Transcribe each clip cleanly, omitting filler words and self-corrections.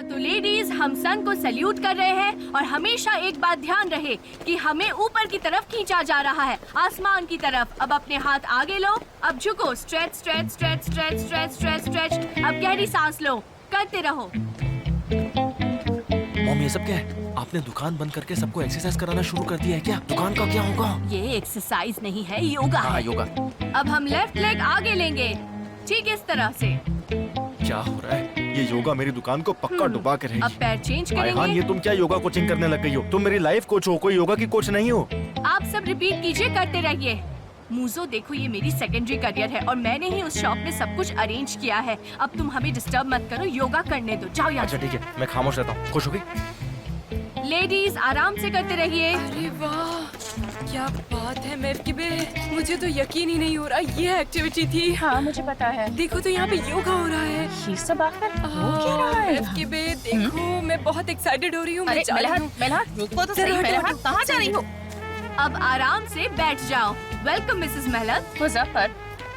तो लेडीज, हम सन को सैल्यूट कर रहे हैं और हमेशा एक बात ध्यान रहे कि हमें ऊपर की तरफ खींचा जा रहा है, आसमान की तरफ। अब अपने हाथ आगे लो, अब झुको, stretch stretch stretch stretch stretch stretch stretch. अब गहरी सांस लो, करते रहो। मॉम, ये सब क्या है? आपने दुकान बंद करके सबको एक्सरसाइज कराना शुरू कर दिया है क्या? दुकान का क्या होगा? ये एक्सरसाइज नहीं है, योगा हाँ, है। योगा। अब हम लेफ्ट लेग आगे लेंगे, ठीक इस तरह से। क्या हो रहा है? ये योगा मेरी दुकान को पक्का डुबा के अब रहेगी। पैर चेंज आयहान, करेंगे। ये तुम क्या योगा कोचिंग करने लग गई हो? तुम मेरी लाइफ कोच हो, कोई योगा की कोच नहीं हो। आप सब रिपीट कीजिए, करते रहिए। मूजो, देखो ये मेरी सेकेंडरी करियर है और मैंने ही उस शॉप में सब कुछ अरेंज किया है। अब तुम हमें डिस्टर्ब मत करो, योगा करने दो, जाओ यहाँ अच्छा से। ठीक है, मैं खामोश रहता हूँ। खुश हो गई? लेडीज, आराम से करते रहिए। अरे वाह, क्या बात है मेरकिबे, मुझे तो यकीन ही नहीं हो रहा ये एक्टिविटी थी। हाँ मुझे पता है। देखो तो यहाँ पे योगा हो रहा है। ये सब आखिर हो क्या रहा है? मेरकिबे, देखो मैं बहुत एक्साइटेड हो रही हूँ। अरे मैं जा रही हूँ। मेलहाट रुको तो जरा सही। हटो, मेलहाट हटो। कहाँ जा रही हो? अब आराम से बैठ जाओ। Welcome Mrs मेहलत। मुजफ्फर,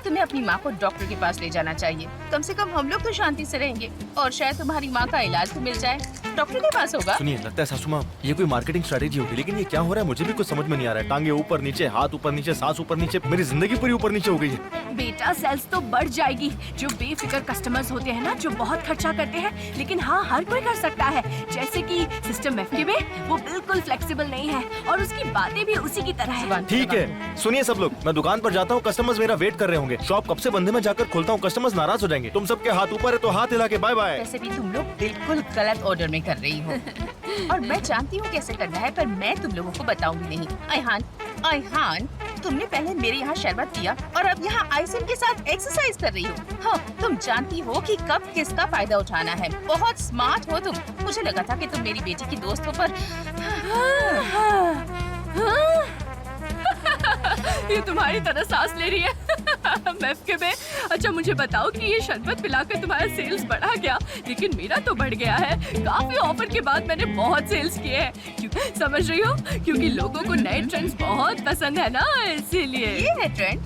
तुम्हें अपनी माँ को डॉक्टर के पास ले जाना चाहिए। कम से कम हम लोग तो शांति से रहेंगे और शायद तुम्हारी माँ का इलाज तो मिल जाए। डॉक्टर के पास होगा। सुनिए, लगता है सासू माँ ये कोई मार्केटिंग स्ट्रेटेजी होगी, लेकिन ये क्या हो रहा है मुझे भी कुछ समझ में नहीं आ रहा है। टांगे ऊपर नीचे, हाथ ऊपर नीचे, सांस ऊपर नीचे, मेरी जिंदगी पूरी ऊपर नीचे हो गई है। बेटा, सेल्स तो बढ़ जाएगी। जो बेफिक्र कस्टमर्स होते हैं ना, जो बहुत खर्चा करते हैं, लेकिन हाँ हर कोई कर सकता है। जैसे कि सिस्टर मेफकिबे, वो बिल्कुल फ्लेक्सिबल नहीं है और उसकी बातें भी उसी की तरह है। ठीक है, सुनिए सब लोग, मैं दुकान पर जाता हूँ, कस्टमर्स मेरा वेट कर रहे होंगे। शॉप कब से बंद है, मैं जाकर खोलता हूँ, कस्टमर्स नाराज हो जाएंगे। तुम सबके हाथ ऊपर है तो हाथ हिला के बाय बाय। वैसे भी तुम लोग बिल्कुल गलत ऑर्डर में कर रही हो और मैं जानती हूँ कैसे करना है, पर मैं तुम लोगों को बताऊंगी नहीं। आयहान, आयहान, तुमने पहले मेरे यहाँ शरबत पिया और अब यहाँ आइसिन के साथ एक्सरसाइज कर रही हो। हाँ, तुम जानती हो कि कब किसका फायदा उठाना है। बहुत स्मार्ट हो तुम। मुझे लगा था कि तुम मेरी बेटी की दोस्त हो, पर ये तुम्हारी तरह सांस ले रही है। मेफकिबे, अच्छा मुझे बताओ कि ये शरबत पिलाकर तुम्हारा सेल्स बढ़ा क्या? लेकिन मेरा तो बढ़ गया है। काफी ऑफर के बाद मैंने बहुत सेल्स किए हैं। समझ रही हो? क्योंकि लोगों को नए ट्रेंड्स बहुत पसंद है ना, इसीलिए। ये है ट्रेंड,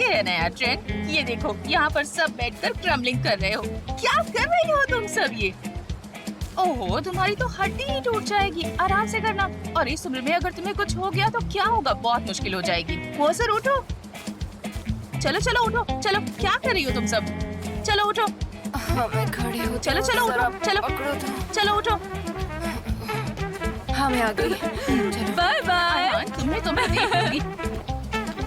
ये है नया ट्रेंड। ये देखो, यहाँ पर सब बैठकर क्रम्बलिंग कर रहे हो। क्या कर रही हो तुम सब ये? ओहो, तुम्हारी तो हड्डी ही टूट जाएगी। आराम से करना। और इस उम्र में अगर तुम्हें कुछ हो गया तो क्या होगा? बहुत मुश्किल हो जाएगी। वो सर उठो, चलो चलो उठो, चलो। क्या कर रही हो तुम सब? चलो उठो। हाँ, मैं खड़ी हूँ। चलो चलो उठो, चलो पकड़ो तो। चलो उठो। हाँ, मैं आ गई। चलो। Bye bye. आयहान, तुम्हें तो मैं देखूंगी।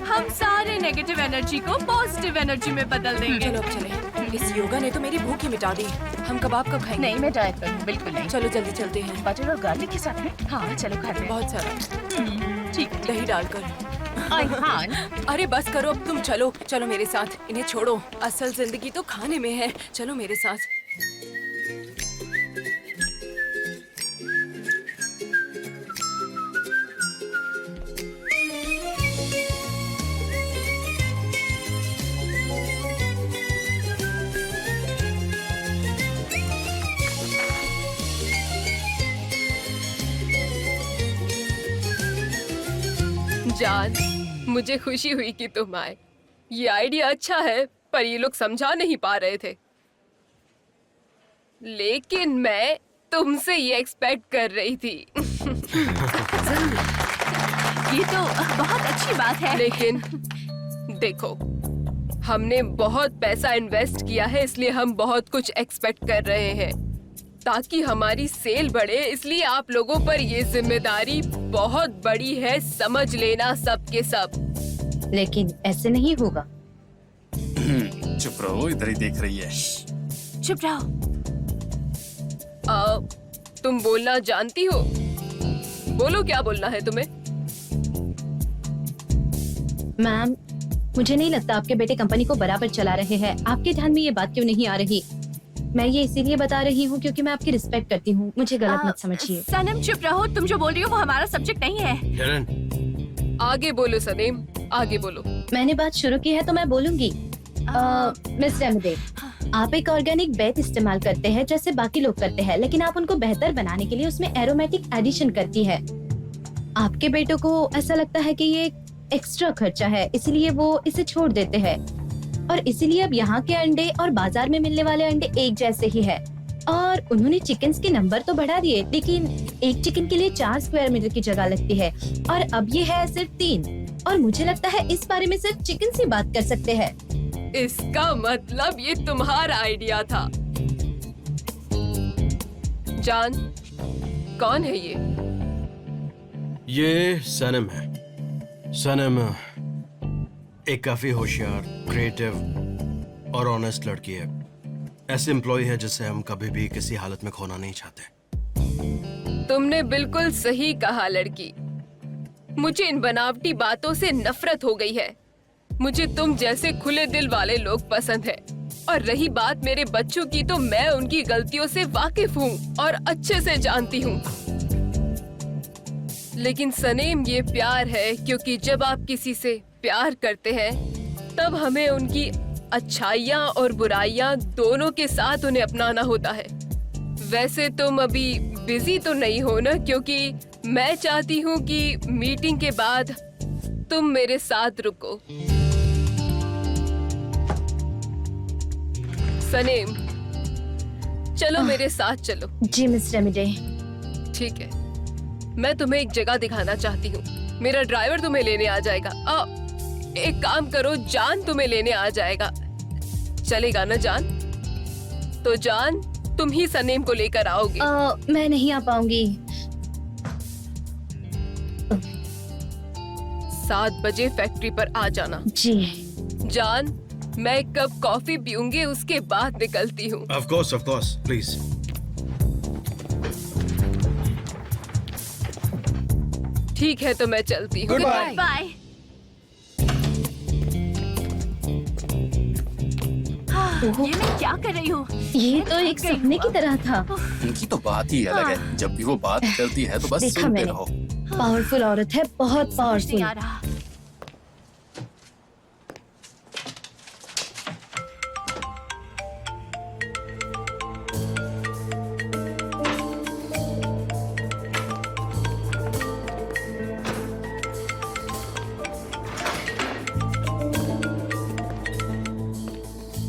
हम सारे नेगेटिव एनर्जी को पॉजिटिव एनर्जी में बदल देंगे। चलो अब चले। इस योगा ने तो मेरी भूख ही मिटा दी। हम कबाब कब खाएंगे? नहीं, मैं डाइट करूँ, बिल्कुल नहीं। चलो जल्दी चलते हैं। बटर और गार्लिक के साथ में। हाँ चलो खाते हैं। बहुत सारा ठीक। दही डालकर। आयहान, अरे बस करो अब, तुम चलो। चलो मेरे साथ, इन्हें छोड़ो। असल जिंदगी तो खाने में है। चलो मेरे साथ। जान, मुझे खुशी हुई कि तुम आए। ये आइडिया अच्छा है, पर ये लोग समझा नहीं पा रहे थे। लेकिन मैं तुमसे ये एक्सपेक्ट कर रही थी। ये तो बहुत अच्छी बात है। लेकिन देखो, हमने बहुत पैसा इन्वेस्ट किया है, इसलिए हम बहुत कुछ एक्सपेक्ट कर रहे हैं ताकि हमारी सेल बढ़े। इसलिए आप लोगों पर ये जिम्मेदारी बहुत बड़ी है, समझ लेना सब के सब। लेकिन ऐसे नहीं होगा। चुप रहो, इधर ही देख रही है। चुप रहो। तुम बोलना जानती हो? बोलो, क्या बोलना है तुम्हें? मैम, मुझे नहीं लगता आपके बेटे कंपनी को बराबर चला रहे हैं। आपके ध्यान में ये बात क्यों नहीं आ रही? मैं ये इसीलिए बता रही हूँ क्योंकि मैं आपकी रिस्पेक्ट करती हूँ। मुझे गलत मत समझिए। सनम चुप रहो, तुम जो बोल रही हो वो हमारा सब्जेक्ट नहीं है। आगे बोलो सनीम, आगे बोलो। मैंने बात शुरू की है तो मैं बोलूंगी। मिस रेमदे, आप एक ऑर्गेनिक बेट इस्तेमाल करते हैं जैसे बाकी लोग करते हैं, लेकिन आप उनको बेहतर बनाने के लिए उसमें एरोमेटिक एडिशन करती है। आपके बेटों को ऐसा लगता है कि ये एक्स्ट्रा खर्चा है, इसलिए वो इसे छोड़ देते हैं और इसीलिए अब यहाँ के अंडे और बाजार में मिलने वाले अंडे एक जैसे ही है। और उन्होंने चिकन्स के नंबर तो बढ़ा दिए, लेकिन एक चिकन के लिए 4 स्क्वायर मीटर की जगह लगती है और अब ये है सिर्फ 3। और मुझे लगता है इस बारे में सिर्फ चिकन से बात कर सकते हैं। इसका मतलब ये तुम्हारा आइडिया था। जान, कौन है ये सनम है। सनम एक काफी होशियार, क्रिएटिव और ऑनेस्ट लड़की है। ऐसे एम्प्लॉय है जिसे हम कभी भी किसी हालत में खोना नहीं चाहते। तुमने बिल्कुल सही कहा लड़की। मुझे इन बनावटी बातों से नफरत हो गई है। मुझे तुम जैसे खुले दिल वाले लोग पसंद है। और रही बात मेरे बच्चों की, तो मैं उनकी गलतियों से वाकिफ हूँ और अच्छे से जानती हूँ। लेकिन सनेम, ये प्यार है क्योंकि जब आप किसी से प्यार करते हैं तब हमें उनकी अच्छाइयाँ और बुराइयाँ दोनों के साथ उन्हें अपनाना होता है। वैसे तुम अभी बिजी तो नहीं हो ना, क्योंकि मैं चाहती हूँ कि मीटिंग के बाद तुम मेरे साथ रुको। सनेम, चलो मेरे साथ चलो। जी मिस रेमिडे। ठीक है, मैं तुम्हें एक जगह दिखाना चाहती हूँ। मेरा ड्राइवर तुम्हें लेने आ जाएगा। एक काम करो, जान तुम्हें लेने आ जाएगा। चलेगा ना जान? तो जान, तुम ही सनेम को लेकर आओगे। मैं नहीं आ पाऊंगी। 7 बजे फैक्ट्री पर आ जाना। जी। जान, मैं एक कप कॉफी पीऊंगी, उसके बाद निकलती हूँ। Of course, please. ठीक है, तो मैं चलती हूँ। Goodbye. बाय। ये मैं क्या कर रही हूँ? ये तो एक सपने की तरह था। इनकी तो बात ही अलग है। जब भी वो बात करती है तो बस देखा सुनते मैंने। रहो। पावरफुल औरत है, बहुत नहीं पावरफुल। आ रहा।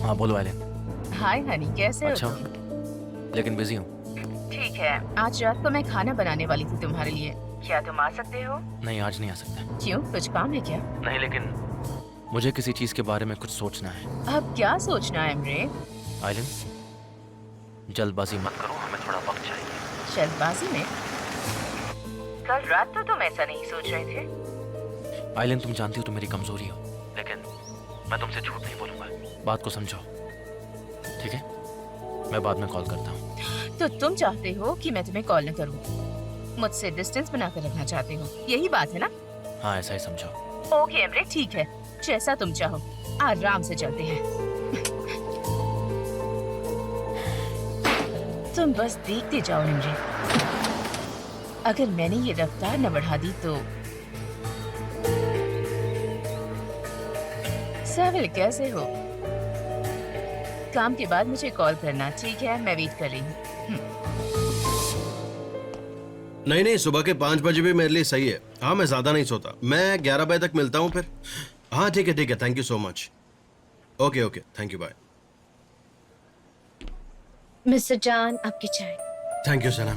हाँ बोलो आइलिन। हाय हनी, कैसे हो अच्छा, तुम? लेकिन बिजी हूँ। ठीक है, आज रात को मैं खाना बनाने वाली थी तुम्हारे लिए। क्या तुम आ सकते हो? नहीं, आज नहीं आ सकता। क्यों, कुछ काम है क्या? नहीं, लेकिन मुझे किसी चीज के बारे में कुछ सोचना है। अब क्या सोचना है एमरे? आइलिन, जल्दबाजी मत करो, हमें थोड़ा वक्त चाहिए। जल्दबाजी में? कल रात तो तुम ऐसा नहीं सोच रहे थे। आइलिन, तुम जानती हो तुम मेरी कमजोरी हो, लेकिन मैं तुमसे झूठ नहीं बोलूंगा। बात को समझो, ठीक है? मैं बाद में कॉल करता हूँ। तो तुम चाहते हो कि मैं तुम्हें कॉल न करूं? मुझसे डिस्टेंस बनाकर रखना चाहते हो, यही बात है ना? हाँ, ऐसा ही समझो। ओके एमरे, ठीक है, जैसा तुम चाहो। आराम से चलते हैं। तुम बस देखते जाओ एमरे। अगर मैंने ये रफ्तार न बढ़ा दी तो। साविल, कैसे हो? काम के बाद मुझे कॉल करना, ठीक है? मैं वेट कर रही हूँ। नहीं, सुबह के 5 बजे भी मेरे लिए सही है। हाँ, मैं ज्यादा नहीं सोता। मैं 11 बजे तक मिलता हूँ फिर। हाँ ठीक है, thank you so much. Okay, thank you, bye. Mister John, आपकी चाय। थैंक यू सनम,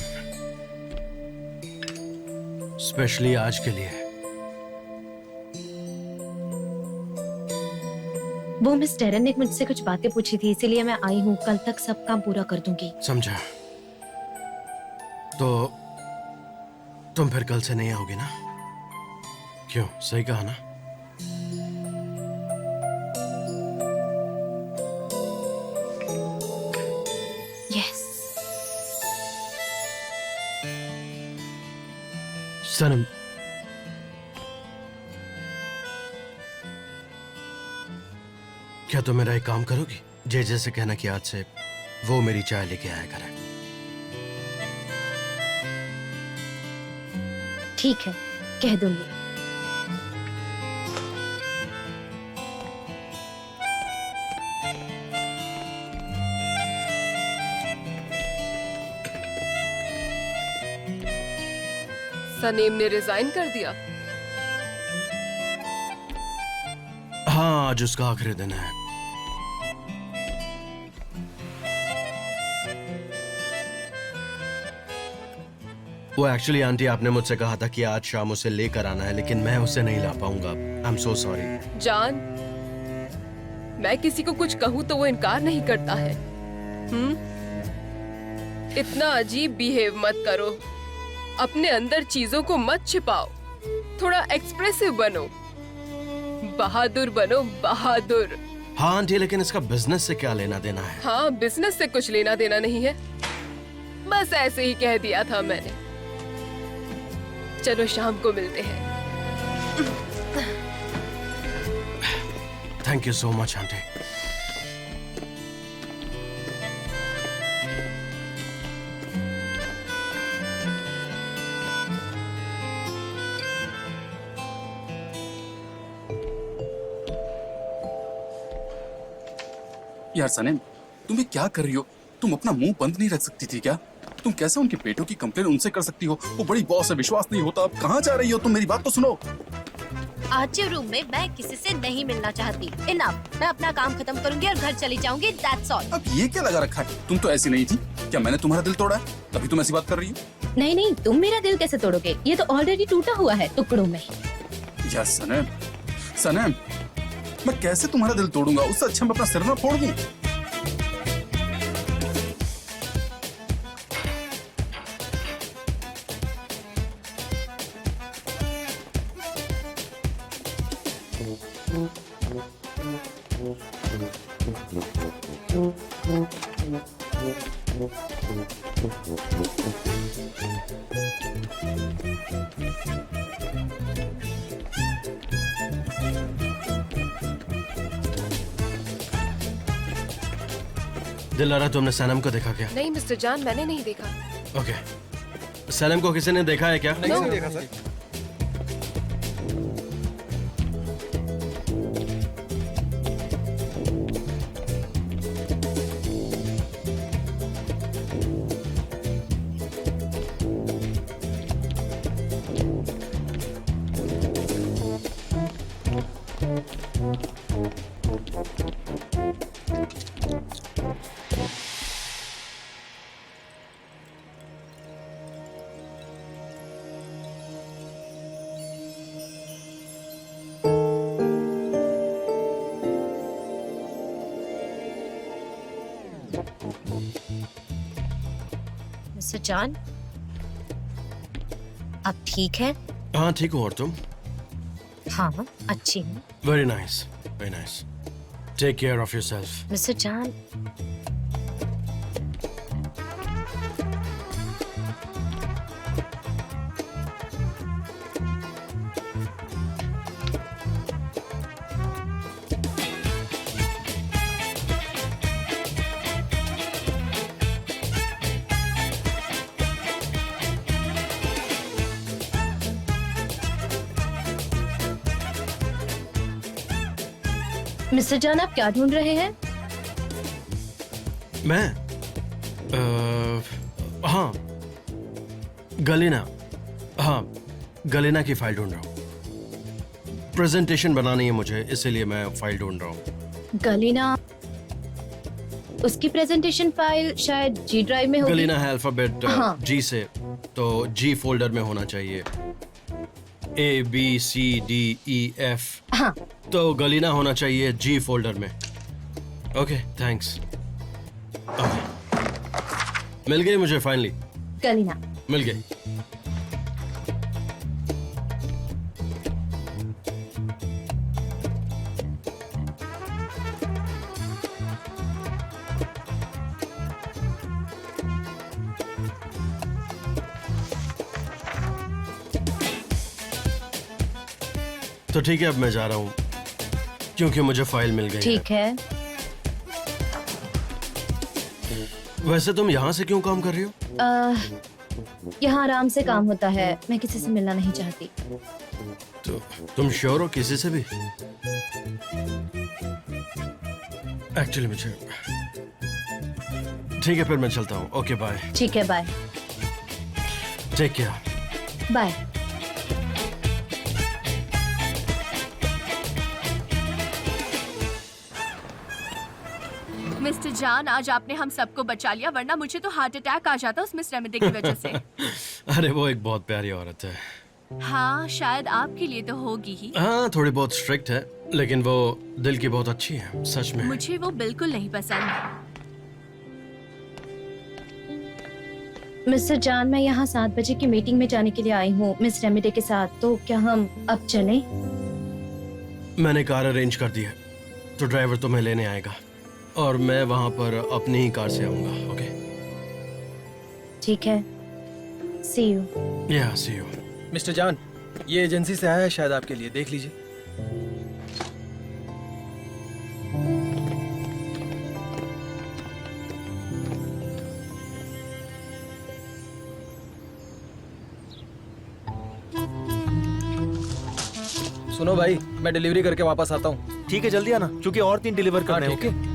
स्पेशली आज के लिए। वो मिस टेरन ने मुझसे कुछ बातें पूछी थी, इसीलिए मैं आई हूँ। कल तक सब काम पूरा कर दूंगी। समझा। तो तुम फिर कल से नहीं आओगे ना? क्यों, सही कहा ना? यस। सनम, क्या तुम मेरा एक काम करोगी? जे से कहना कि आज से वो मेरी चाय लेके आया करे। ठीक है, कह दूंगी। सनेम ने रिजाइन कर दिया। हाँ, आज उसका आखिरी दिन है। वो एक्चुअली आंटी आपने मुझसे कहा था कि आज शाम उसे लेकर आना है, लेकिन मैं उसे नहीं ला पाऊंगा। I am so sorry. जान, मैं किसी को कुछ कहूँ तो वो इनकार नहीं करता है। इतना अजीब बिहेव मत करो, अपने अंदर चीजों को मत छिपाओ, थोड़ा एक्सप्रेसिव बनो, बहादुर बनो, बहादुर। हाँ आंटी, लेकिन इसका बिजनेस से क्या लेना देना है? हाँ, बिजनेस से कुछ लेना देना नहीं है, बस ऐसे ही कह दिया था मैंने। चलो शाम को मिलते हैं। Thank you so much aunty. यार सनेम, तुम ये क्या कर रही हो? तुम अपना मुंह बंद नहीं रख सकती थी क्या? तुम कैसे उनके बेटों की कंप्लेन उनसे कर सकती हो? वो बड़ी बॉस है, विश्वास नहीं होता। अब कहाँ जा रही हो तुम? मेरी बात तो सुनो। आज के रूम में मैं किसी से नहीं मिलना चाहती। इनफ, मैं अपना काम खत्म करूंगी और घर चली जाऊंगी। That's all. अब ये क्या लगा रखा है? तुम तो ऐसी नहीं थी। क्या मैंने तुम्हारा दिल तोड़ा है तभी तुम ऐसी बात कर रही हो? नहीं नहीं, तुम मेरा दिल कैसे तोड़ोगे? ये तो ऑलरेडी टूटा हुआ है टुकड़ों में। यार सनेम, सनेम, मैं कैसे तुम्हारा दिल तोड़ूंगा? उससे अच्छा मैं अपना सिर ना फोड़ दूं। दिलारा, तुमने सनम को देखा क्या? नहीं मिस्टर जान, मैंने नहीं देखा। ओके, सनम को किसी ने देखा है क्या? नहीं देखा सर। मिस्टर जान, आप ठीक हैं? हाँ ठीक हूँ, और तुम? हाँ, अच्छी हूँ। Very nice, very nice. Take care of yourself. Mister John, mister John, आप क्या ढूंढ रहे हैं? मैं हाँ, गलीना। हाँ, गलीना की फाइल ढूंढ रहा हूँ। प्रेजेंटेशन बनानी है मुझे, इसीलिए मैं फाइल ढूंढ रहा हूँ। गलीना, उसकी प्रेजेंटेशन फाइल शायद जी ड्राइव में होगी। गलीना है अल्फाबेट हाँ। जी से, तो जी फोल्डर में होना चाहिए। ABCDEF। हाँ, तो गलीना होना चाहिए जी फोल्डर में। Okay, thanks. मिल गई मुझे फाइनली। गलीना। मिल गई। तो ठीक है, अब मैं जा रहा हूँ क्योंकि मुझे फाइल मिल गई है। ठीक है। वैसे तुम यहाँ से क्यों काम कर रही हो? यहाँ आराम से काम होता है, मैं किसी से मिलना नहीं चाहती। तो तुम श्योर हो किसी से भी? एक्चुअली मुझे ठीक है, फिर मैं चलता हूँ। Okay bye. ठीक है, bye. Take care. Bye. Mister John, आज आपने हम सबको बचा लिया, वरना मुझे तो हार्ट अटैक आ जाता उस मिस रेमेडी की वजह से। अरे वो एक बहुत प्यारी औरत है। हाँ, शायद आपके लिए तो होगी ही। हाँ, थोड़ी बहुत स्ट्रिक्ट है, लेकिन वो दिल की बहुत अच्छी है, सच में। मुझे वो बिल्कुल नहीं पसंद। मिस्टर जान, मैं यहाँ 7 बजे की मीटिंग में जाने के लिए आई हूँ मिस रेमेडी के साथ, तो क्या हम अब चलें? मैंने कार अरेंज कर दी है, तो ड्राइवर तुम्हें लेने आएगा और मैं वहाँ पर अपनी ही कार से आऊँगा। ओके? ठीक है, सी यू। या सी यू। मिस्टर जान, ये एजेंसी से आया है शायद आपके लिए, देख लीजिए। सुनो भाई, मैं डिलीवरी करके वापस आता हूँ। ठीक है, जल्दी आना, क्योंकि और 3 डिलीवर करने हैं। ठीक है।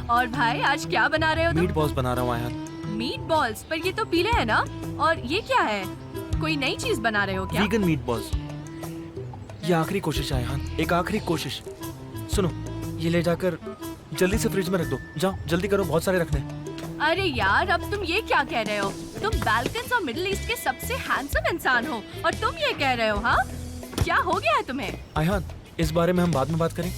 और भाई, आज क्या बना रहे हो तुम? मीट बॉल्स बना रहा हूँ आयान। Meat balls? पर ये तो पीले हैं ना। और ये क्या है? कोई नई चीज बना रहे हो क्या? Vegan meat balls. ये आखिरी कोशिश है आयान, एक आखिरी कोशिश। सुनो, ये ले जाकर जल्दी से फ्रिज में रख दो। जाओ, जल्दी करो, बहुत सारे रखने हैं। अरे यार, अब तुम ये क्या कह रहे हो? तुम बाल्कन्स और मिडिल ईस्ट के सबसे हैंडसम इंसान हो और तुम ये कह रहे हो? हाँ, क्या हो गया है तुम्हें? आयान, इस बारे में हम बाद में बात करें।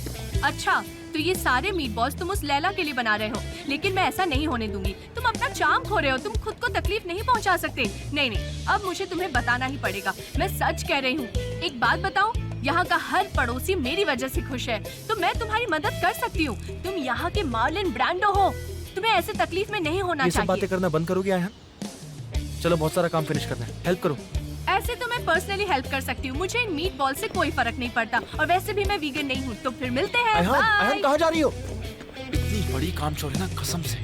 अच्छा, तो ये सारे मीट बॉल्स तुम उस लैला के लिए बना रहे हो, लेकिन मैं ऐसा नहीं होने दूंगी। तुम अपना चार्म खो रहे हो, तुम खुद को तकलीफ नहीं पहुंचा सकते। नहीं नहीं, अब मुझे तुम्हें बताना ही पड़ेगा। मैं सच कह रही हूँ। एक बात बताऊँ, यहाँ का हर पड़ोसी मेरी वजह से खुश है, तो मैं तुम्हारी मदद कर सकती हूँ। तुम यहाँ के मार्लिन ब्रांडो हो, तुम्हें ऐसे तकलीफ में नहीं होना ये सब चाहिए। बातें करना बंद करोगे आयान? चलो, बहुत सारा काम फिनिश करना है, हेल्प करो। ऐसे तो मैं पर्सनली हेल्प कर सकती हूँ, मुझे इन मीट बॉल से कोई फर्क नहीं पड़ता, और वैसे भी मैं वीगन नहीं हूँ। तो फिर मिलते हैं। आयान, आयान बाय। कहाँ जा रही हो? इतनी बड़ी कामचोर है ना, कसम से।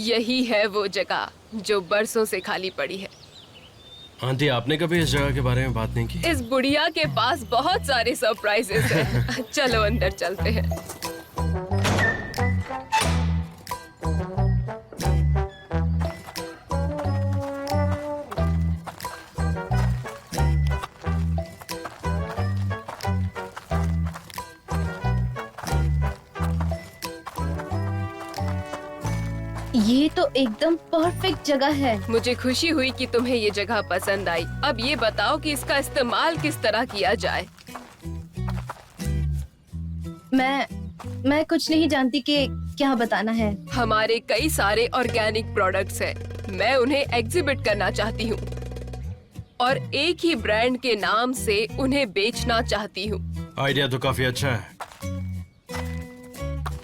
यही है वो जगह जो बरसों से खाली पड़ी है। आंटी, आपने कभी इस जगह के बारे में बात नहीं की? इस बुढ़िया के पास बहुत सारे सरप्राइजेस हैं। चलो अंदर चलते हैं। ये तो एकदम परफेक्ट जगह है। मुझे खुशी हुई कि तुम्हें ये जगह पसंद आई। अब ये बताओ कि इसका इस्तेमाल किस तरह किया जाए। मैं कुछ नहीं जानती कि क्या बताना है। हमारे कई सारे ऑर्गेनिक प्रोडक्ट्स हैं। मैं उन्हें एग्जिबिट करना चाहती हूँ और एक ही ब्रांड के नाम से उन्हें बेचना चाहती हूँ। आइडिया तो काफी अच्छा है।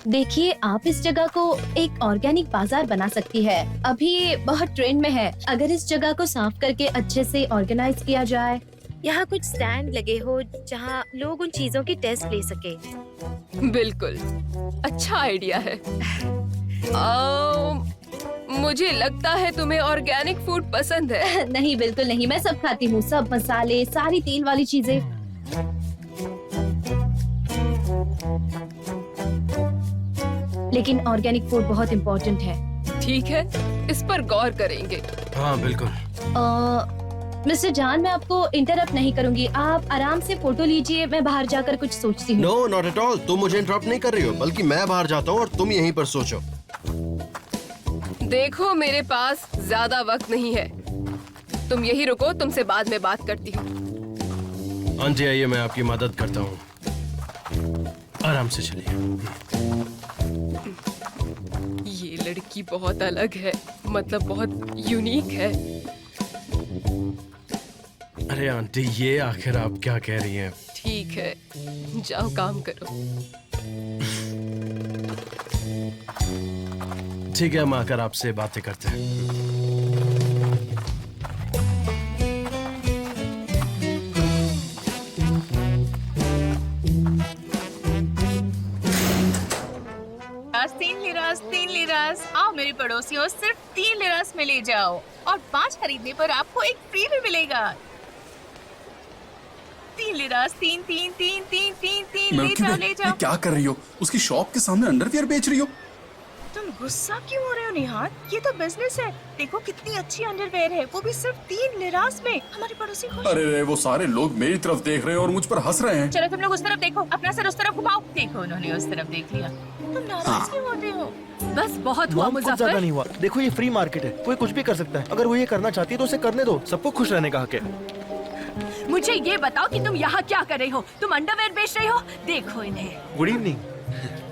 देखिए, आप इस जगह को एक ऑर्गेनिक बाजार बना सकती है। अभी ये बहुत ट्रेंड में है। अगर इस जगह को साफ करके अच्छे से ऑर्गेनाइज किया जाए। यहाँ कुछ स्टैंड लगे हो जहाँ लोग उन चीजों की टेस्ट ले सके। बिल्कुल, अच्छा आइडिया है। मुझे लगता है तुम्हें ऑर्गेनिक फूड पसंद है। नहीं, बिल्कुल नहीं। मैं सब खाती हूँ, सब मसाले, सारी तेल वाली चीजें। लेकिन ऑर्गेनिक फूड बहुत इम्पोर्टेंट है। ठीक है, इस पर गौर करेंगे। हाँ बिल्कुल। मिस्टर जान, मैं आपको इंटरप्ट नहीं करूंगी। आप आराम से फोटो लीजिए, मैं बाहर जाकर कुछ सोचती हूँ। No, not at all. तुम मुझे इंटरप्ट नहीं कर रही हो, बल्कि मैं बाहर जाता हूँ और तुम यहीं पर सोचो। देखो, मेरे पास ज्यादा वक्त नहीं है। तुम यही रुको, तुमसे बाद में बात करती हूँ। आंटी आइए, मैं आपकी मदद करता हूँ। आराम से चलिए। ये लड़की बहुत अलग है, मतलब बहुत यूनिक है। अरे आंटी, ये आखिर आप क्या कह रही हैं? ठीक है, जाओ काम करो। ठीक है, हम आकर आपसे बातें करते हैं। तीन लिरास। आओ मेरे पड़ोसियों, सिर्फ 3 लिरास में ले जाओ और 5 खरीदने पर आपको एक फ्री भी मिलेगा। 3 लिरास, 3 3 3 3 3 3 ले जाओ ले ये जाओ। क्या कर रही हो? उसकी शॉप के सामने अंडरवियर बेच रही हो? तुम गुस्सा क्यों हो रहे हो निहाल? ये तो बिजनेस है। देखो कितनी अच्छी अंडरवेयर है, वो भी सिर्फ 3 लिरास में। हमारे पड़ोसी खुश। अरे रे, वो सारे लोग मेरी तरफ देख रहे हैं और मुझ पर हंस रहे हैं। चलो तुम लोग उस तरफ देखो, अपना सर उस तरफ घुमाओ। देखो उन्होंने उस तरफ देख लिया। तुम नाराज क्यों होते हो? बस बहुत हुआ मॉम, कुछ ज्यादा मुजफ्फर। नहीं हुआ। देखो ये फ्री मार्केट है, कोई कुछ भी कर सकता है। अगर वो ये करना चाहती है तो उसे करने दो। सबको खुश रहने का हक है। मुझे ये बताओ कि तुम यहाँ क्या कर रही हो? तुम अंडरवेयर बेच रही हो? देखो इन्हें। Good evening.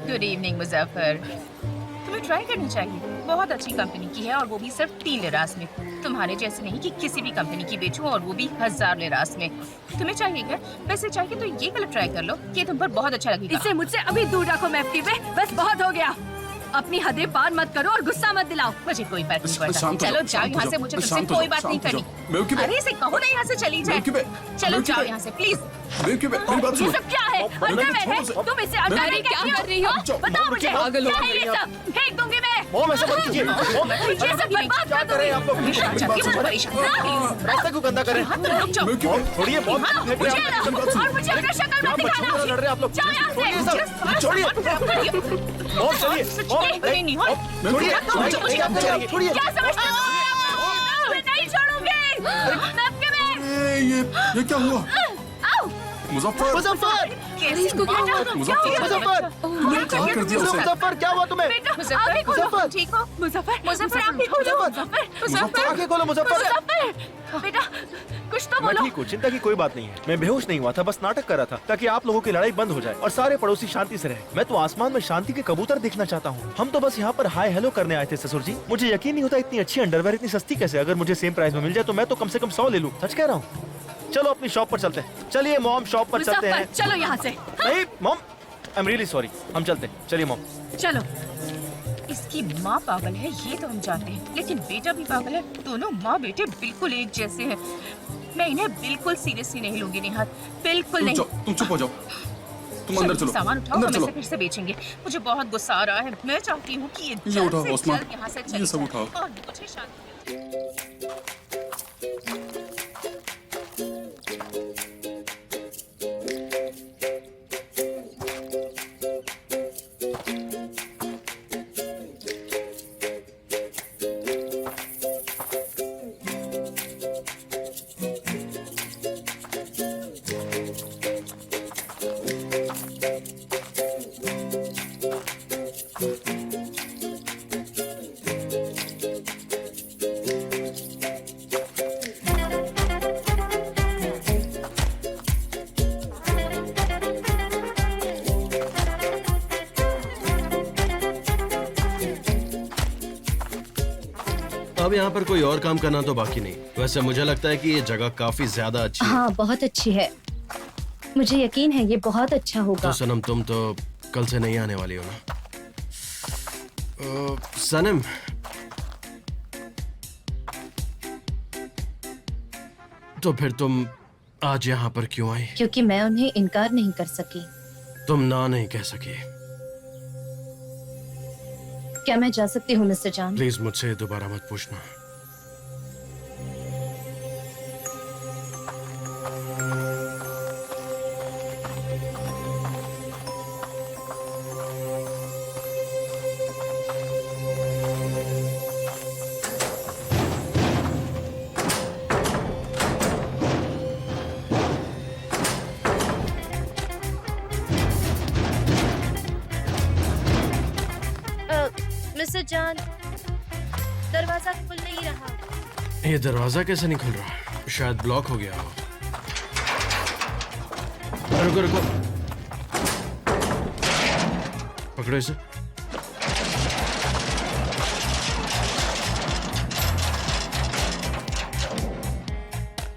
Good evening Muzaffar. तुम्हें ट्राई करनी चाहिए, बहुत अच्छी कंपनी की है और वो भी सिर्फ 3 लिरास में। तुम्हारे जैसे नहीं कि किसी भी कंपनी की बेचूं और वो भी 1000 लिरास में। तुम्हें चाहिए क्या? वैसे चाहिए तो ये कलर ट्राई कर लो, ये तुम पर बहुत अच्छा लगेगा। इसे मुझसे अभी दूर रखो मैफ्टी पे। बस बहुत हो गया। अपनी हदें पार मत करो और गुस्सा मत दिलाओ। मुझे कोई फर्क नहीं पड़ता। शांत हो चलो जाओ, जाओ शांत हो यहाँ से, जाओ, मुझे तुमसे शांत हो कोई जाओ, बात नहीं शांत हो करनी। जाओ। बेवकूफ है। अरे इसे कहो ना यहाँ से चली जाए। बेवकूफ है। चलो बेवकूफ जाओ है। यहाँ से प्लीज। बेवकूफ है, मेरी बात ये सुनो। सब क्या है? अंडरवेयर है? तुम इसे अंडरवेयर क्या कहती हो? कर रही हो? जाओ, बताओ मुझे, पागल हो क्या गई है ये आप। सब? फेंक दूंगी मैं। मॉम ऐसा मत कीजिए। मॉम, ये सब बर्बाद क्या कर कर रहे हैं आप लोग? रास्ता क्यों गंदा कर रहे हैं? रुक जाओ। बेवकूफ है। छोड़िए मॉम, फेंक रहे मुझे हैं आप। ना- और मुझे अपनी शक्ल क्या मत बच्चों दिखाना। की तरह लड़ रहे हैं आप लोग? जाओ यहाँ छोड़िए से। सब, छोड़िए। मॉम चलिए, मॉम, नहीं, नहीं, हो। छोड़िए, नहीं, आप चलिए, छोड़िए। क्या समझते हो? मैं नहीं छोड़ूंगी। मैं आपके में। ये क्या हुआ? आओ। मुजफ्फर, मुजफ्फर, कैसे इसको क्या हुआ? मुजफ्फर, मुजफ्फर, तुमने क्या कर दिया उसे? मुजफ्फर, क्या हुआ तुम्हें? बेटा, मुजफ्फर, आंखें खोलो। मुजफ्फर। ठीक हो? मुजफ्फर, मुजफ्फर, आंखें खोलो। मुजफ्फर, आंखें खोलो मुजफ्फर। मुजफ्फर, बेटा, कुछ तो मैं बोलो। ठीक हूँ, चिंता की कोई बात नहीं है। मैं बेहोश नहीं हुआ था, बस नाटक कर रहा था ताकि आप लोगों की लड़ाई बंद हो जाए और सारे पड़ोसी शांति से रहे। मैं तो आसमान में शांति के कबूतर देखना चाहता हूँ। हम तो बस यहाँ पर हाय हेलो करने आए थे ससुर जी। मुझे यकीन नहीं होता इतनी अच्छी अंडरवेयर इतनी सस्ती कैसे। अगर मुझे सेम प्राइस में मिल जाए तो मैं तो कम से कम 100 ले लूँ। सच कह रहा हूँ। चलो अपनी शॉप पर चलते हैं। चलिए मॉम, शॉप पर चलते मुजफ्फर, हैं। चलो यहाँ से। नहीं mom, I am really sorry. हम चलते हैं। चलिए मॉम। चलो। इसकी माँ पागल है ये तो हम जानते हैं, लेकिन बेटा भी पागल है। दोनों माँ बेटे बिल्कुल एक जैसे हैं। मैं इन्हें बिल्कुल सीरियसली नहीं लूंगी निहाल, बिल्कुल नहीं। तुम चुप हो जाओ। तुम अंदर चलो, सामान उठाओ, अंदर हम चलो। इसे फिर से बेचेंगे। मुझे बहुत गुस्सा आ रहा है। मैं चाहती हूँ कि ये ये उठाओ जल्द से ओस्मान, जल्द यहाँ से ये चली सब जाए उठाओ। और मुझे शांति। अब यहाँ पर कोई और काम करना तो बाकी नहीं। वैसे मुझे लगता है कि ये जगह काफी ज्यादा अच्छी है। हाँ बहुत अच्छी है। मुझे यकीन है ये बहुत अच्छा होगा। तो सनम, तुम तो कल से नहीं आने वाली हो ना? सनम, तो फिर तुम आज यहाँ पर क्यों आई? क्योंकि मैं उन्हें इनकार नहीं कर सकी। तुम ना नहीं कह सकी। क्या मैं जा सकती हूँ मिस्टर जान? प्लीज मुझसे दोबारा मत पूछना। मिस्टर जान, दरवाजा खुल नहीं रहा। ये दरवाजा कैसे नहीं खुल रहा? शायद ब्लॉक हो गया हो। रुको रुको, पकड़ो इसे।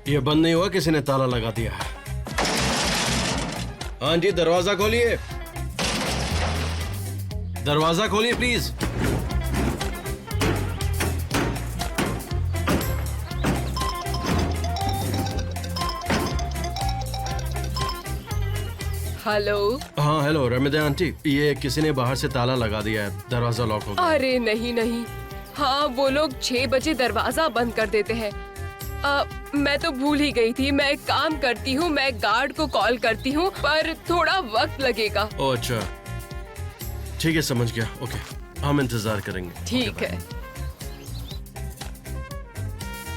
ये बंद नहीं हुआ, किसी ने ताला लगा दिया है। हाँ जी, दरवाजा खोलिए, दरवाजा खोलिए प्लीज। हेलो। हाँ हेलो रमिदा आंटी, ये किसी ने बाहर से ताला लगा दिया है, दरवाजा लॉक हो गया। अरे नहीं नहीं, हाँ वो लोग 6 बजे दरवाजा बंद कर देते हैं। मैं तो भूल ही गई थी। मैं एक काम करती हूँ, मैं गार्ड को कॉल करती हूँ, पर थोड़ा वक्त लगेगा। ओह अच्छा, ठीक है समझ गया। ओके हम इंतजार करेंगे। ठीक है।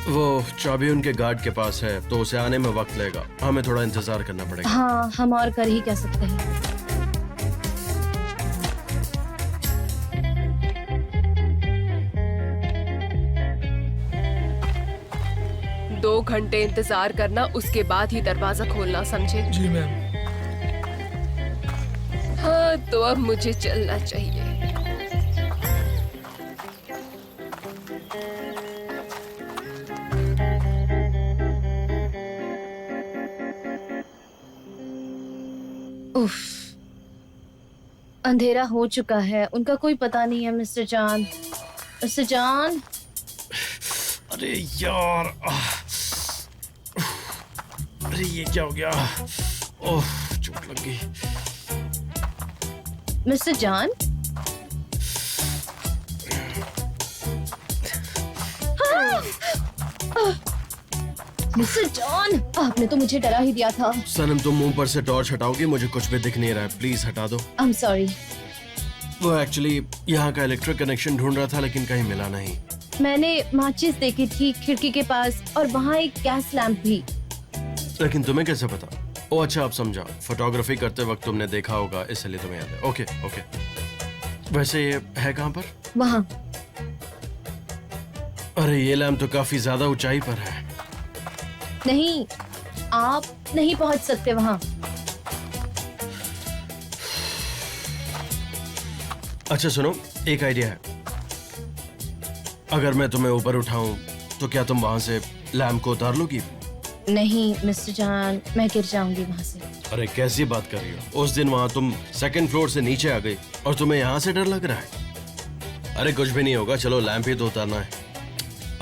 वो चाबी उनके गार्ड के पास है तो उसे आने में वक्त लगेगा, हमें थोड़ा इंतजार करना पड़ेगा। हाँ, हम और कर ही क्या सकते हैं। 2 घंटे इंतजार करना, उसके बाद ही दरवाजा खोलना, समझे? जी मैम। हाँ, तो अब मुझे चलना चाहिए। उफ, अंधेरा हो चुका है, उनका कोई पता नहीं है। मिस्टर जान, मिस्टर जान। अरे यार, अरे ये क्या हो गया? ओह, चोट लग गई। Mister John. मिस्टर जॉन, आपने तो मुझे डरा ही दिया था। सनम, तुम मुंह पर से टॉर्च हटाओगी, मुझे कुछ भी दिख नहीं रहा है, प्लीज हटा दो। I am sorry. वो एक्चुअली यहाँ का इलेक्ट्रिक कनेक्शन ढूंढ रहा था लेकिन कहीं मिला नहीं। मैंने माचिस देखी थी खिड़की के पास और वहाँ एक गैस लैंप भी। लेकिन तुम्हें कैसे पता? ओ अच्छा, आप समझा, फोटोग्राफी करते वक्त तुमने देखा होगा इसलिए तुम्हें याद है। Okay okay. वैसे ये है कहाँ पर? वहाँ। अरे ये लैम्प तो काफी ज्यादा ऊंचाई पर है। नहीं, आप नहीं पहुँच सकते वहाँ। अच्छा सुनो, एक आइडिया है। अगर मैं तुम्हें ऊपर उठाऊं तो क्या तुम वहां से लैम्प को उतार लोगी? नहीं मिस्टर जान, मैं गिर जाऊंगी वहाँ से। अरे कैसी बात कर रही हो? उस दिन वहां तुम 2nd फ्लोर से नीचे आ गई और तुम्हें यहाँ से डर लग रहा है? अरे कुछ भी नहीं होगा, चलो लैंप ही तो उतारना है।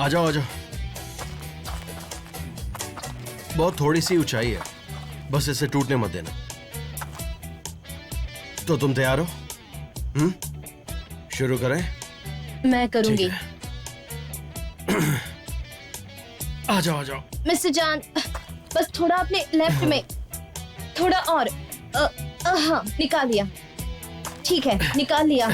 आ जाओ आ जाओ। बहुत थोड़ी सी ऊंचाई है, बस इसे टूटने मत देना। तो तुम तैयार हो? शुरू करें? मैं करूंगी। आ जाओ आ जाओ। मिस्टर जान, बस थोड़ा अपने लेफ्ट में, थोड़ा और। हाँ, निकाल लिया। ठीक है, निकाल लिया।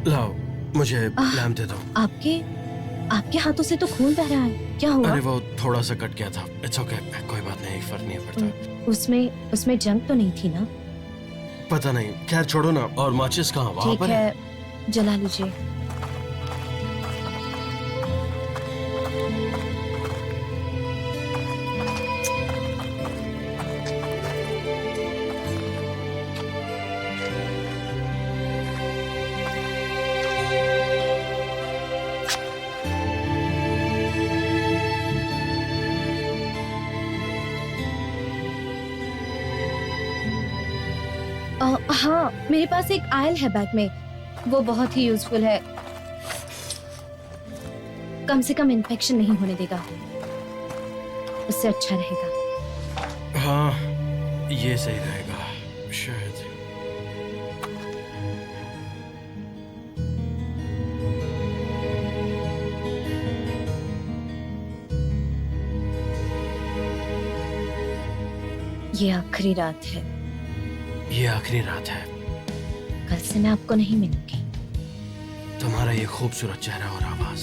लाओ, मुझे लैम्प दे दो। आपके हाथों से तो खून बह रहा है, क्या हुआ? अरे वो थोड़ा सा कट गया था। इट्स ओके, कोई बात नहीं, फर्क नहीं पड़ता। उसमें जंग तो नहीं थी ना? पता नहीं, खैर छोड़ो ना। और माचिस कहाँ? वहाँ ठीक पर है, जला लीजिए। हाँ, मेरे पास एक आयल है बैग में, वो बहुत ही यूजफुल है। कम से कम इन्फेक्शन नहीं होने देगा, उससे अच्छा रहेगा। हाँ, ये सही रहेगा शायद। ये आखिरी रात है। ये आखिरी रात है। कल से मैं आपको नहीं मिलूंगी। तुम्हारा ये खूबसूरत चेहरा और आवाज।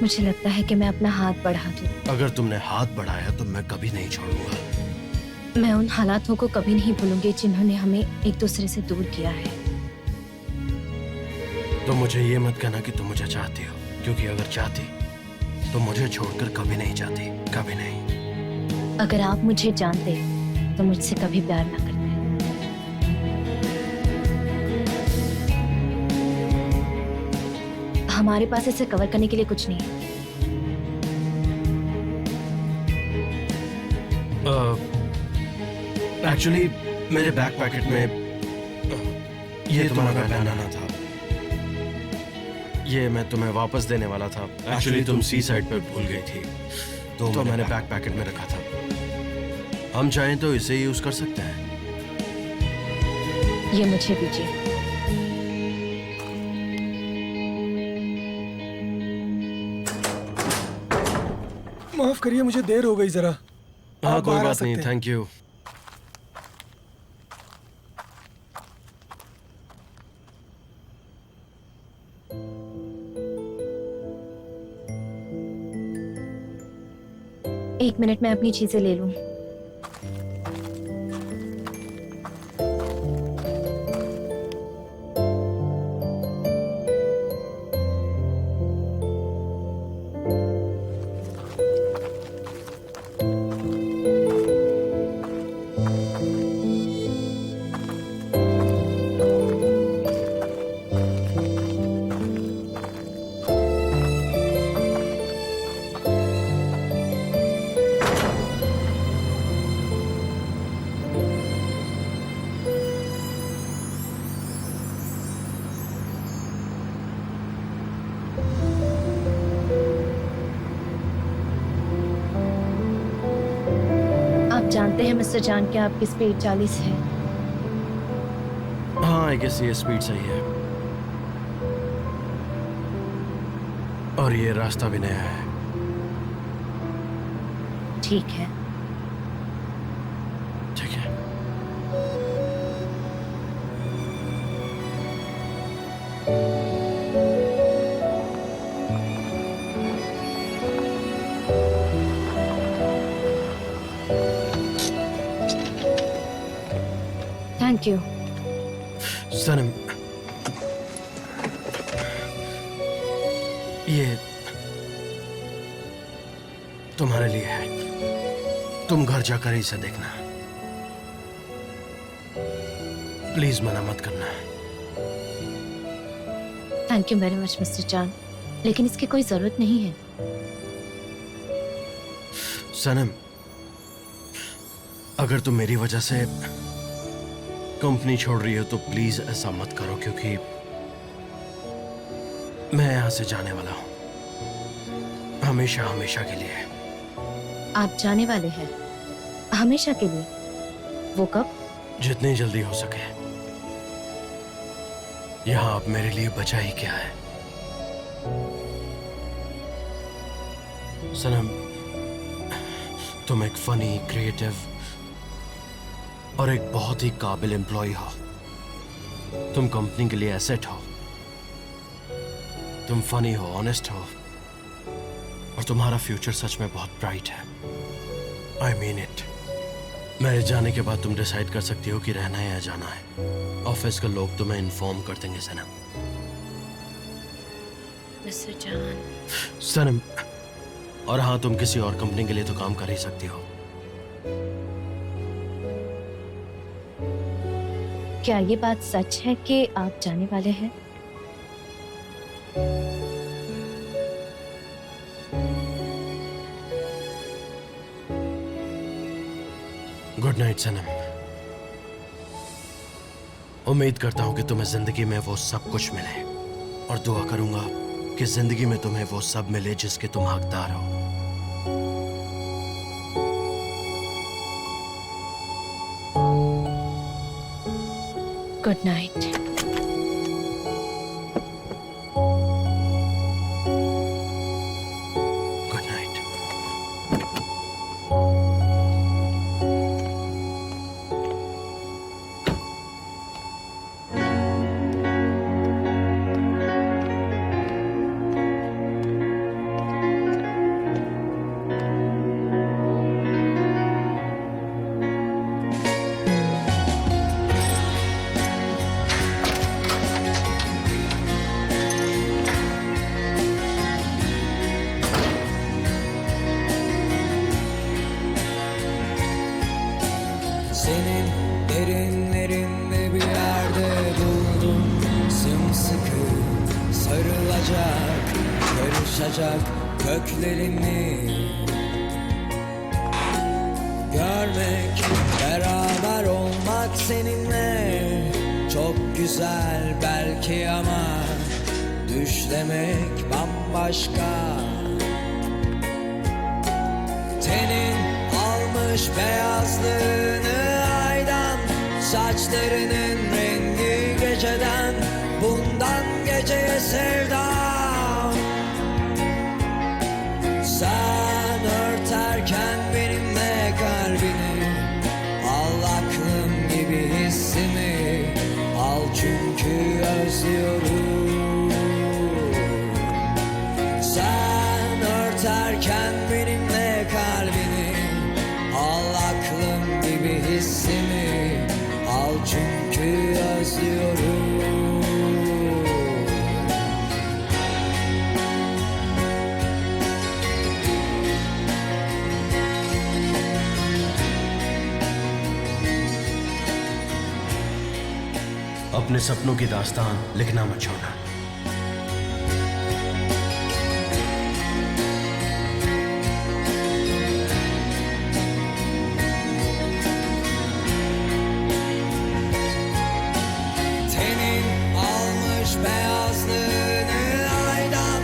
मुझे लगता है कि मैं अपना हाथ बढ़ा दूं। अगर तुमने हाथ बढ़ाया तो मैं कभी नहीं छोड़ूंगा। मैं उन हालातों को कभी नहीं भूलूंगी जिन्होंने हमें एक दूसरे से दूर किया है। तो मुझे ये मत कहना कि तुम मुझे चाहती हो, क्योंकि अगर चाहती तो मुझे छोड़कर कभी नहीं जाती, कभी नहीं। अगर आप मुझे जानते तो मुझसे कभी प्यार ना करते। हमारे पास इसे कवर करने के लिए कुछ नहीं है। एक्चुअली मेरे बैक पैकेट में ये तुम्हारा बनाना था। ये मैं तुम्हें वापस देने वाला था। एक्चुअली तुम सी साइड पर भूल गई थी, तो मैंने बैक पैकेट में रखा था। हम चाहें तो इसे यूज कर सकते हैं। ये मुझे दीजिए। माफ करिए, मुझे देर हो गई जरा। हाँ आप कोई बाहर आ बात नहीं, सकते हैं। Thank you. एक मिनट में अपनी चीजें ले लूं। आप जानते हैं मिस्टर जान कि आपकी स्पीड 40 है। हाँ आई गेस ये स्पीड सही है। और ये रास्ता भी नया है। ठीक है। ठीक है। Thank you. सनम, ये तुम्हारे लिए है। तुम घर जाकर ही इसे देखना। प्लीज मना मत करना। Thank you very much mister जान, लेकिन इसकी कोई जरूरत नहीं है। सनम, अगर तुम मेरी वजह से कंपनी छोड़ रही हो तो प्लीज ऐसा मत करो, क्योंकि मैं यहां से जाने वाला हूं। हमेशा हमेशा के लिए। आप जाने वाले हैं हमेशा के लिए? वो कब? जितनी जल्दी हो सके। यहां आप मेरे लिए बचा ही क्या है। सनम, तुम एक फनी, क्रिएटिव और एक बहुत ही काबिल एम्प्लॉय हो। तुम कंपनी के लिए एसेट हो। तुम फनी हो, ऑनेस्ट हो और तुम्हारा फ्यूचर सच में बहुत ब्राइट है। I mean it. मेरे जाने के बाद तुम डिसाइड कर सकती हो कि रहना है या जाना है। ऑफिस के लोग तुम्हें इन्फॉर्म कर देंगे सनम। मिस्टर जान। सनम, और हाँ, तुम किसी और कंपनी के लिए तो काम कर ही सकती हो। क्या ये बात सच है कि आप जाने वाले हैं? गुड नाइट सनम। उम्मीद करता हूं कि तुम्हें जिंदगी में वो सब कुछ मिले और दुआ करूंगा कि जिंदगी में तुम्हें वो सब मिले जिसके तुम हकदार हो। Good night. Good night. Senin derinlerinde bir yerde buldum sımsıkı sarılacak, karışacak köklerimi. Görmek, beraber olmak seninle çok güzel belki ama düşlemek bambaşka. Tenin almış almış beyazlığını aydan, saçlarının rengi geceden, bundan geceye sevdam. Sen örterken benimle kalbini, al aklım gibi hissimi, al çünkü özlüyorum. Sen örterken benimle kalbini, al aklım gibi hissimi, al çünkü özlüyorum. अपने सपनों की दास्तान लिखना मत छोड़ना। Tenin almış beyazlığını aydan,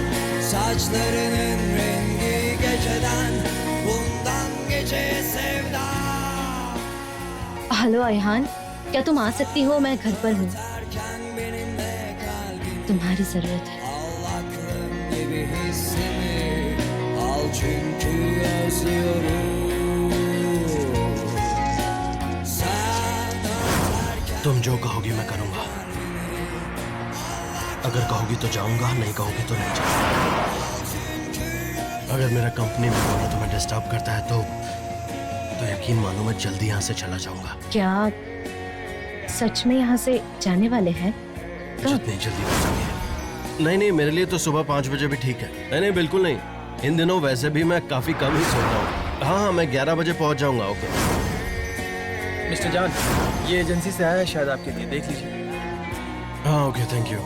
saçlarının rengi geceden, bundan geceye sevda. Hello Ayhan, क्या तुम आ सकती हो? मैं घर पर हूँ, Derken benimle kalbin, तुम्हारी जरूरत है। al aklım gibi hissimi, al çünkü özlüyorum. Sen örterken तुम जो कहोगी मैं करूंगा। अगर कहोगी तो जाऊंगा, नहीं कहोगी तो नहीं जाऊंगा। अगर मेरा कंपनी में बोलना तुम्हें डिस्टर्ब करता है तो यकीन मानो मैं जल्दी यहाँ से चला जाऊंगा। क्या सच में यहाँ से जाने वाले हैं? कब? जितनी जल्दी हो सके। नहीं नहीं, मेरे लिए तो सुबह 5 बजे भी ठीक है। नहीं नहीं, बिल्कुल नहीं। इन दिनों वैसे भी मैं काफी कम ही सोता हूँ। हाँ हाँ, मैं 11 बजे पहुँच जाऊंगा। ओके मिस्टर जान, ये एजेंसी से आया है शायद आपके लिए, देख लीजिए। हाँ ओके, थैंक यू।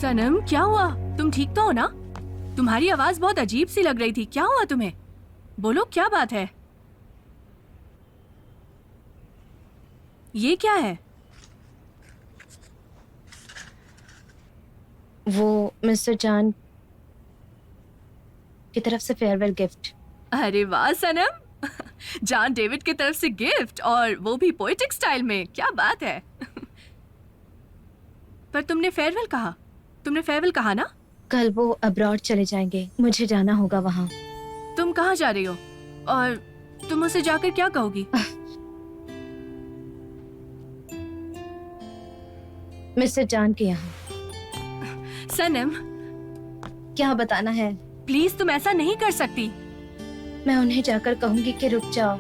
सनम, क्या हुआ? तुम ठीक तो हो ना? तुम्हारी आवाज बहुत अजीब सी लग रही थी। क्या हुआ तुम्हें? बोलो, क्या बात है? ये क्या है? वो मिस्टर जान की तरफ से फेयरवेल गिफ्ट। अरे वाह सनम, जॉन डेविड की तरफ से गिफ्ट, और वो भी पोएटिक स्टाइल में। क्या बात है? पर तुमने फेयरवेल कहा? तुमने फेयरवेल कहा ना? कल वो अब्रॉड चले जाएंगे, मुझे जाना होगा वहाँ। तुम कहाँ जा रही हो? और तुम उसे जाकर क्या कहोगी? मिस्टर जान के यहाँ। सनम, क्या बताना है? प्लीज तुम ऐसा नहीं कर सकती। मैं उन्हें जाकर कहूंगी कि रुक जाओ,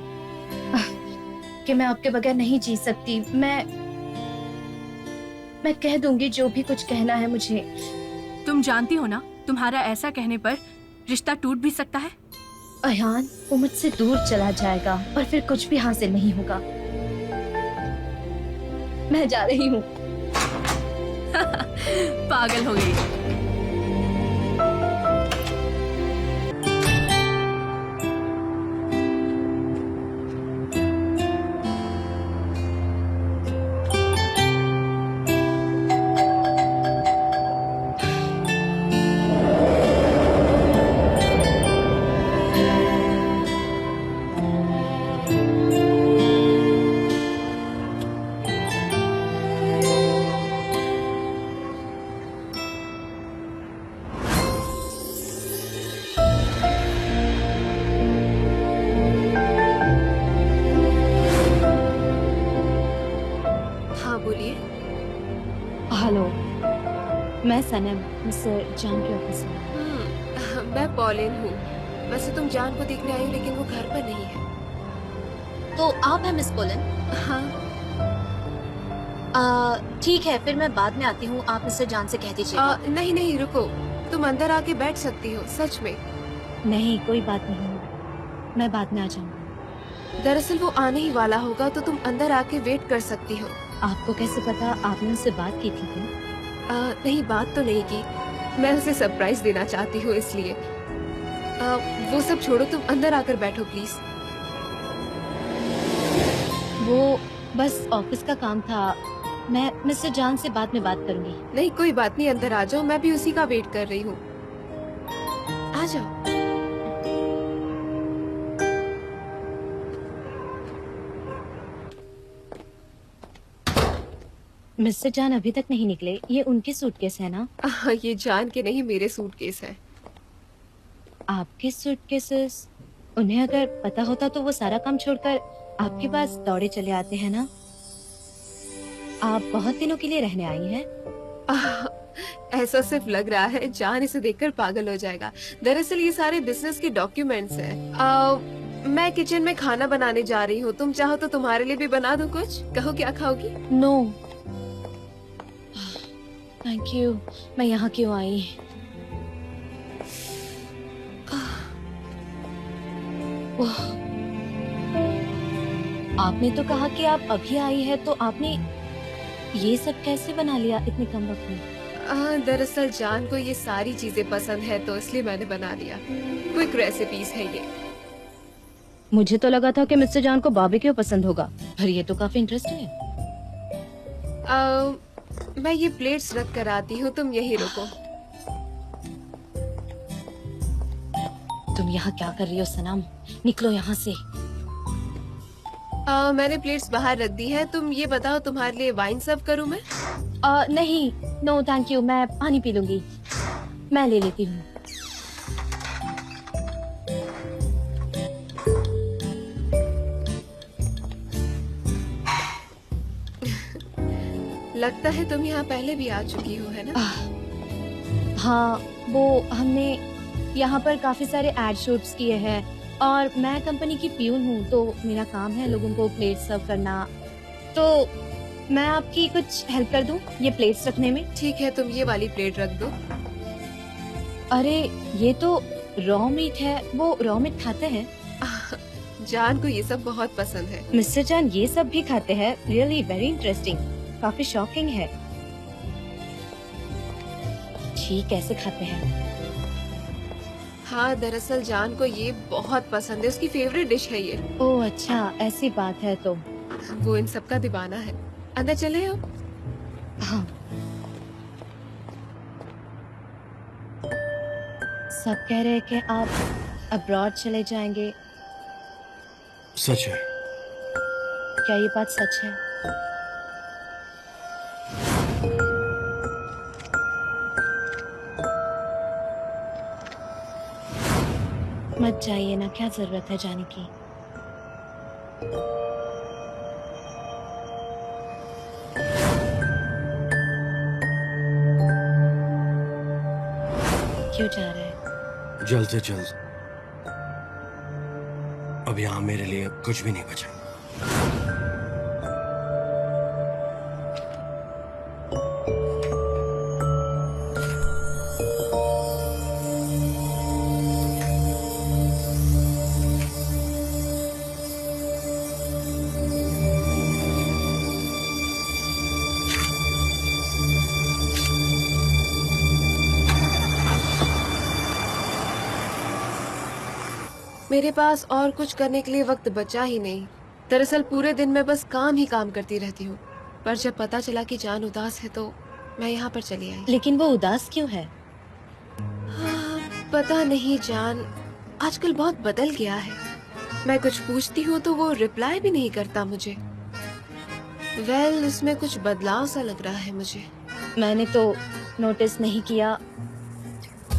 कि मैं आपके बगैर नहीं जी सकती। मैं कह दूंगी जो भी कुछ कहना है मुझे। तुम जानती हो ना, तुम्हारा ऐसा कहने पर रिश्ता टूट भी सकता है। अयान, वो मुझसे दूर चला जाएगा और फिर कुछ भी हासिल नहीं होगा। मैं जा रही हूँ। पागल हो गई। हेलो, मैं सनम, मिस्टर जान के ऑफिस में। मैं पॉलिन हूँ। वैसे तुम जान को देखने आई हो, लेकिन वो घर पर नहीं है। तो आप हैं मिस पोलन? हाँ। ठीक है, फिर मैं बाद में आती हूँ। आप मिस्टर जान से कह दीजिएगा। नहीं नहीं, रुको, तुम अंदर आके बैठ सकती हो, सच में। नहीं, कोई बात नहीं, मैं बाद में आ जाऊंगी। दरअसल वो आने ही वाला होगा, तो तुम अंदर आके वेट कर सकती हो। आपको कैसे पता? आपने उससे बात की थी क्या? नहीं, बात तो नहीं की। मैं उसे सरप्राइज देना चाहती हूँ, इसलिए। वो सब छोड़ो, तुम अंदर आकर बैठो प्लीज। वो बस ऑफिस का काम था, मैं मिस्टर जान से बाद में बात करूंगी। नहीं कोई बात नहीं, अंदर आ जाओ, मैं भी उसी का वेट कर रही हूँ। आ जाओ। मिस्टर जान अभी तक नहीं निकले। ये उनके सूटकेस है ना? ये जान के नहीं, मेरे सूटकेस है। आपके सूटकेसेस? उन्हें अगर पता होता तो वो सारा काम छोड़कर आपके पास दौड़े चले आते हैं ना। आप बहुत दिनों के लिए रहने आई हैं। ऐसा सिर्फ लग रहा है, जान इसे देखकर पागल हो जाएगा। दरअसल ये सारे बिजनेस के डॉक्यूमेंट्स हैं। मैं किचन में खाना बनाने जा रही हूँ, तुम चाहो तो तुम्हारे लिए भी बना दूँ कुछ। कहो क्या खाओगी? No thank you. मैं यहाँ क्यों आई? आपने तो कहा कि आप अभी आई है, तो आपने ये सब कैसे बना लिया इतने कम वक्त में? दरअसल जान को ये सारी चीजें पसंद है तो इसलिए मैंने बना लिया। क्विक रेसिपीज है ये। मुझे तो लगा था कि मिस्टर जान को बारबेक्यू पसंद होगा, पर ये तो काफी इंटरेस्टिंग है। मैं ये प्लेट्स रख कर आती हूँ, तुम यही रुको। तुम यहाँ क्या कर रही हो सनम? निकलो यहाँ से। मैंने प्लेट्स बाहर रख दी है। तुम ये बताओ, तुम्हारे लिए वाइन सर्व करूँ मैं? नहीं, नो थैंक यू, मैं पानी पी लूंगी। मैं ले लेती हूँ। लगता है तुम यहाँ पहले भी आ चुकी हो, है ना? हाँ, वो हमने यहाँ पर काफी सारे एड शूट्स किए हैं और मैं कंपनी की प्यून हूँ, तो मेरा काम है लोगों को प्लेट सर्व करना। तो मैं आपकी कुछ हेल्प कर दूँ ये प्लेट्स रखने में? ठीक है, तुम ये वाली प्लेट रख दो। अरे ये तो रॉ मीट है, वो रॉ मीट खाते हैं? जान को ये सब बहुत पसंद है। मिस्टर जान ये सब भी खाते हैं? रियली वेरी इंटरेस्टिंग, काफी शॉकिंग है। ठीक, कैसे खाते हैं? हाँ, दरअसल जान को ये बहुत पसंद है, उसकी फेवरेट डिश है ये। ओह अच्छा, ऐसी बात है तो। वो इन सब का दीवाना है। अंदर चले हो? हाँ। सब कह रहे हैं कि आप अब्रॉड चले जाएंगे। सच है। क्या ये बात सच है? मत जाइए ना, क्या जरूरत है जाने की। क्यों जा रहे हैं? जल्द से जल्द। अब यहाँ मेरे लिए कुछ भी नहीं बचा। मेरे पास और कुछ करने के लिए वक्त बचा ही नहीं। दरअसल पूरे दिन मैं बस काम ही काम करती रहती हूँ, पर जब पता चला कि जान उदास है तो मैं यहाँ पर चली आई। लेकिन वो उदास क्यों है? पता नहीं, जान आजकल बहुत बदल गया है। मैं कुछ पूछती हूँ तो वो रिप्लाई भी नहीं करता मुझे। वेल, उसमें कुछ बदलाव सा लग रहा है मुझे। मैंने तो नोटिस नहीं किया।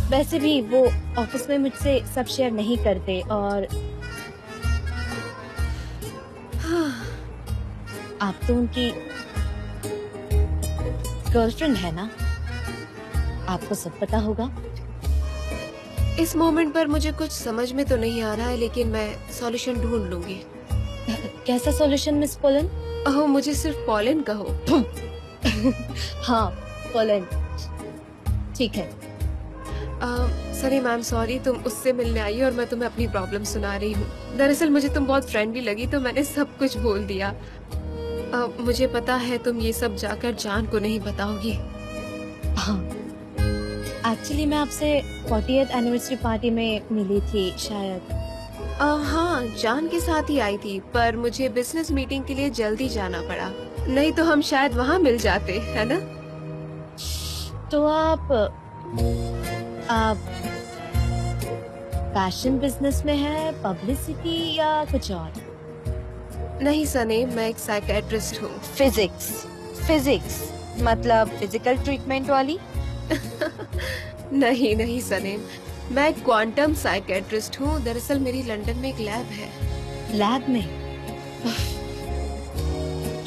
वैसे भी वो ऑफिस में मुझसे सब शेयर नहीं करते और आप तो उनकी गर्लफ्रेंड है ना? आपको सब पता होगा। इस मोमेंट पर मुझे कुछ समझ में तो नहीं आ रहा है, लेकिन मैं सॉल्यूशन ढूंढ लूंगी। कैसा सॉल्यूशन मिस पोलन? ओह, मुझे सिर्फ पोलन कहो। हाँ, पोलन ठीक है। सॉरी मैम, सॉरी, तुम उससे मिलने आई और मैं तुम्हें अपनी प्रॉब्लम सुना रही हूँ। दरअसल मुझे तुम बहुत फ्रेंडली लगी तो मैंने सब कुछ बोल दिया। मुझे पता है तुम ये सब जाकर जान को नहीं बताओगी। हाँ, एक्चुअली मैं आपसे 40th एनिवर्सरी पार्टी में मिली थी शायद। हाँ, जान के साथ ही आई थी, पर मुझे बिजनेस मीटिंग के लिए जल्दी जाना पड़ा। नहीं तो हम शायद वहाँ मिल जाते, है ना? तो आप फैशन बिजनेस में है, पब्लिसिटी या कुछ और? नहीं सनीम, मैं एक साइकेट्रिस्ट हूँ। फिजिक्स मतलब फिजिकल ट्रीटमेंट वाली? नहीं नहीं सनीम, मैं क्वांटम साइकेट्रिस्ट हूँ। दरअसल मेरी लंदन में एक लैब है। लैब में?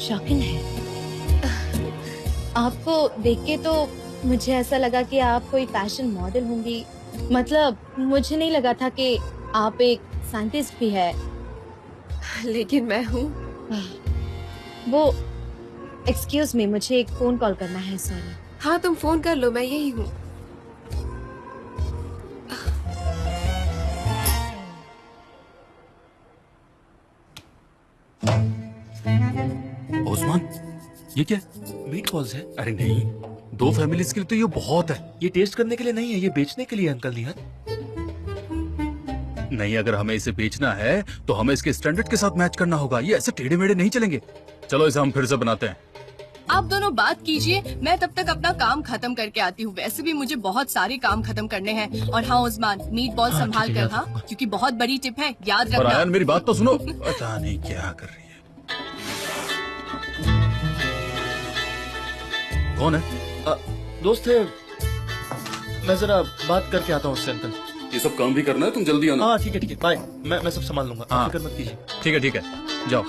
शॉकिंग है। आपको देख के तो मुझे ऐसा लगा कि आप कोई फैशन मॉडल होंगी। मतलब मुझे नहीं लगा था कि आप एक साइंटिस्ट भी है। लेकिन मैं हूँ। वो एक्सक्यूज मी, मुझे एक फोन कॉल करना है। सॉरी। हाँ तुम फोन कर लो, मैं यही हूँ। ओस्मान, ये क्या? मीट बॉल्स है। अरे नहीं, 2 फैमिलीज के लिए तो ये बहुत है। ये टेस्ट करने के लिए नहीं है, ये बेचने के लिए अंकल निहाल। नहीं, अगर हमें इसे बेचना है तो हमें इसके स्टैंडर्ड के साथ मैच करना होगा। ये ऐसे टेढ़े मेढ़े नहीं चलेंगे। चलो इसे हम फिर से बनाते हैं। आप दोनों बात कीजिए, मैं तब तक अपना काम खत्म करके आती हूँ। वैसे भी मुझे बहुत सारे काम खत्म करने हैं। और हाँ उस्मान, मीट बॉल संभाल ठीक है, कर, हाँ, क्योंकि बहुत बड़ी टिप है, याद और रखना। आयन मेरी बात तो सुनो। पता नहीं क्या कर रही है। कौन है? दोस्त है। मैं जरा बात करके आता हूँ उससे अंकल। ये सब काम भी करना है, तुम जल्दी आना। हाँ ठीक है बाय। मैं सब संभाल लूंगा, हाँ। फिक्र मत कीजिए। ठीक है, जाओ।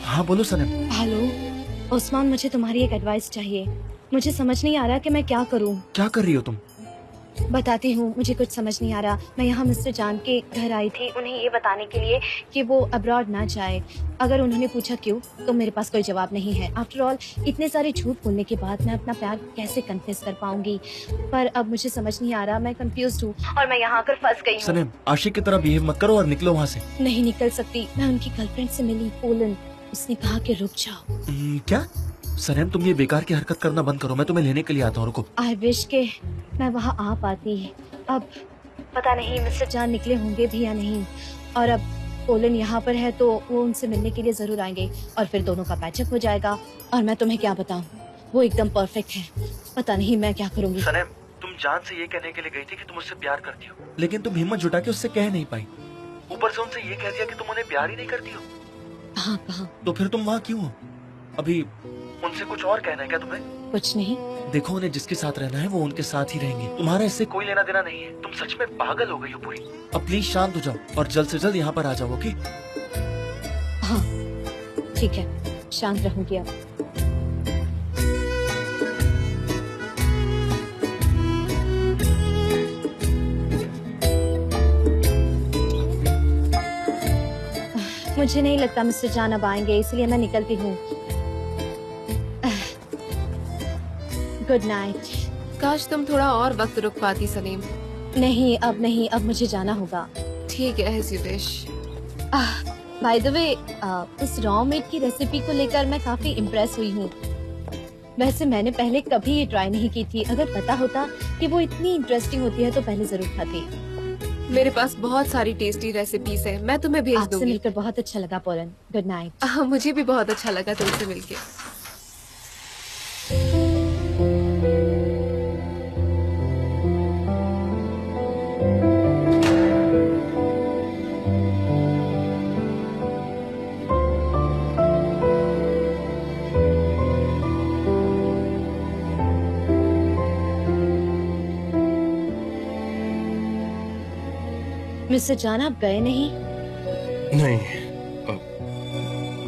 हाँ बोलो सनम। हेलो उस्मान, मुझे तुम्हारी एक एडवाइस चाहिए। मुझे समझ नहीं आ रहा कि मैं क्या करूं। क्या कर रही हो तुम? बताती हूँ, मुझे कुछ समझ नहीं आ रहा। मैं यहाँ मिस्टर जान के घर आई थी उन्हें ये बताने के लिए कि वो अब्रॉड ना जाए। अगर उन्होंने पूछा क्यों, तो मेरे पास कोई जवाब नहीं है। आफ्टर ऑल इतने सारे झूठ बोलने के बाद मैं अपना प्यार कैसे कन्फेस कर पाऊंगी? पर अब मुझे समझ नहीं आ रहा, मैं कंफ्यूज हूँ और मैं यहाँ आकर फंस गई हूँ। सनम, आशिक की तरह बिहेव मत करो और निकलो वहाँ से। नहीं निकल सकती। मैं उनकी गर्लफ्रेंड से मिली, पोलन। उसने कहा कि रुक जाओ। क्या? सनम, तुम ये बेकार की हरकत करना बंद करो। मैं तुम्हें लेने के लिए आता हूँ, रुको। आई विश के मैं वहाँ आ पाती। अब पता नहीं मिस्टर जान निकले होंगे भी या नहीं। और अब पोलन यहाँ पर है तो वो उनसे मिलने के लिए जरूर आएंगे और फिर दोनों का पैचअप हो जाएगा। और मैं तुम्हें क्या बताऊँ, वो एकदम परफेक्ट है। पता नहीं मैं क्या करूँगी। सनम, तुम जान से ये कहने के लिए गई थी कि तुम उससे प्यार करती हो, लेकिन तुम हिम्मत जुटा के उससे कह नहीं पाई। ऊपर से उनसे ये कह दिया कि तुम उन्हें प्यार ही नहीं करती हो। हाँ कहा। तो फिर तुम वहाँ क्यों हो? अभी उनसे कुछ और कहना है क्या तुम्हें? कुछ नहीं। देखो, उन्हें जिसके साथ रहना है वो उनके साथ ही रहेंगे। तुम्हारा इससे कोई लेना देना नहीं है। तुम सच में पागल हो गई हो पूरी। अब प्लीज शांत हो जाओ और जल्द से जल्द यहाँ पर आ जाओ, ओके? हाँ ठीक है, शांत रहूंगी अब। मुझे नहीं लगता मिस्टर जान अब आएंगे, इसलिए मैं निकलती हूँ। Good night. काश तुम थोड़ा और वक्त रुक पाती सलीम। नहीं अब नहीं, अब मुझे जाना होगा। ठीक है, as you wish. By the way, उस रॉ मीट की रेसिपी को लेकर मैं काफी इम्प्रेस हुई हूँ। वैसे मैंने पहले कभी ये ट्राई नहीं की थी। अगर पता होता कि वो इतनी इंटरेस्टिंग होती है तो पहले जरूर खाती। मेरे पास बहुत सारी टेस्टी रेसिपीज हैं, मैं तुम्हें भेज आपसे दूंगी। मिलकर बहुत अच्छा लगा पोलन। Good night. मुझे भी बहुत अच्छा लगा तुमसे मिलके। मिस्टर जान, आप गए नहीं? नहीं।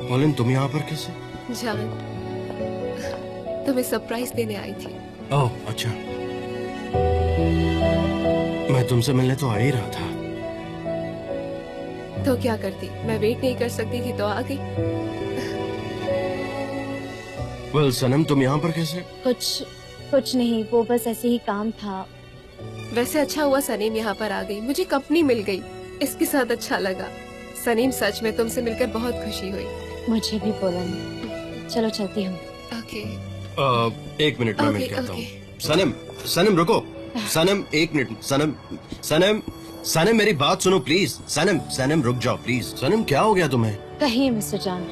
पोलन, तुम यहाँ पर कैसे? जान, तुम्हें सरप्राइज देने आई थी। ओह अच्छा, मैं तुमसे मिलने तो आ ही रहा था। तो क्या करती, मैं वेट नहीं कर सकती थी तो आ गई। वेल सनम, तुम यहाँ पर कैसे? कुछ नहीं, वो बस ऐसे ही काम था। वैसे अच्छा हुआ सनीम यहाँ पर आ गई, मुझे कंपनी मिल गई, इसके साथ अच्छा लगा। सनीम, सच में तुमसे मिलकर बहुत खुशी हुई। मुझे भी पोलन। चलो चलती हूँ। ओके। एक मिनट में ओके, मिल के आता ओके। हूँ। सनम रुको। सनम, एक मिनट। सनम, सनम मेरी बात सुनो प्लीज। सनम सनम रुक जाओ प्लीज। सनम क्या हो गया तुम्हें? कहिए मिस्टर जान।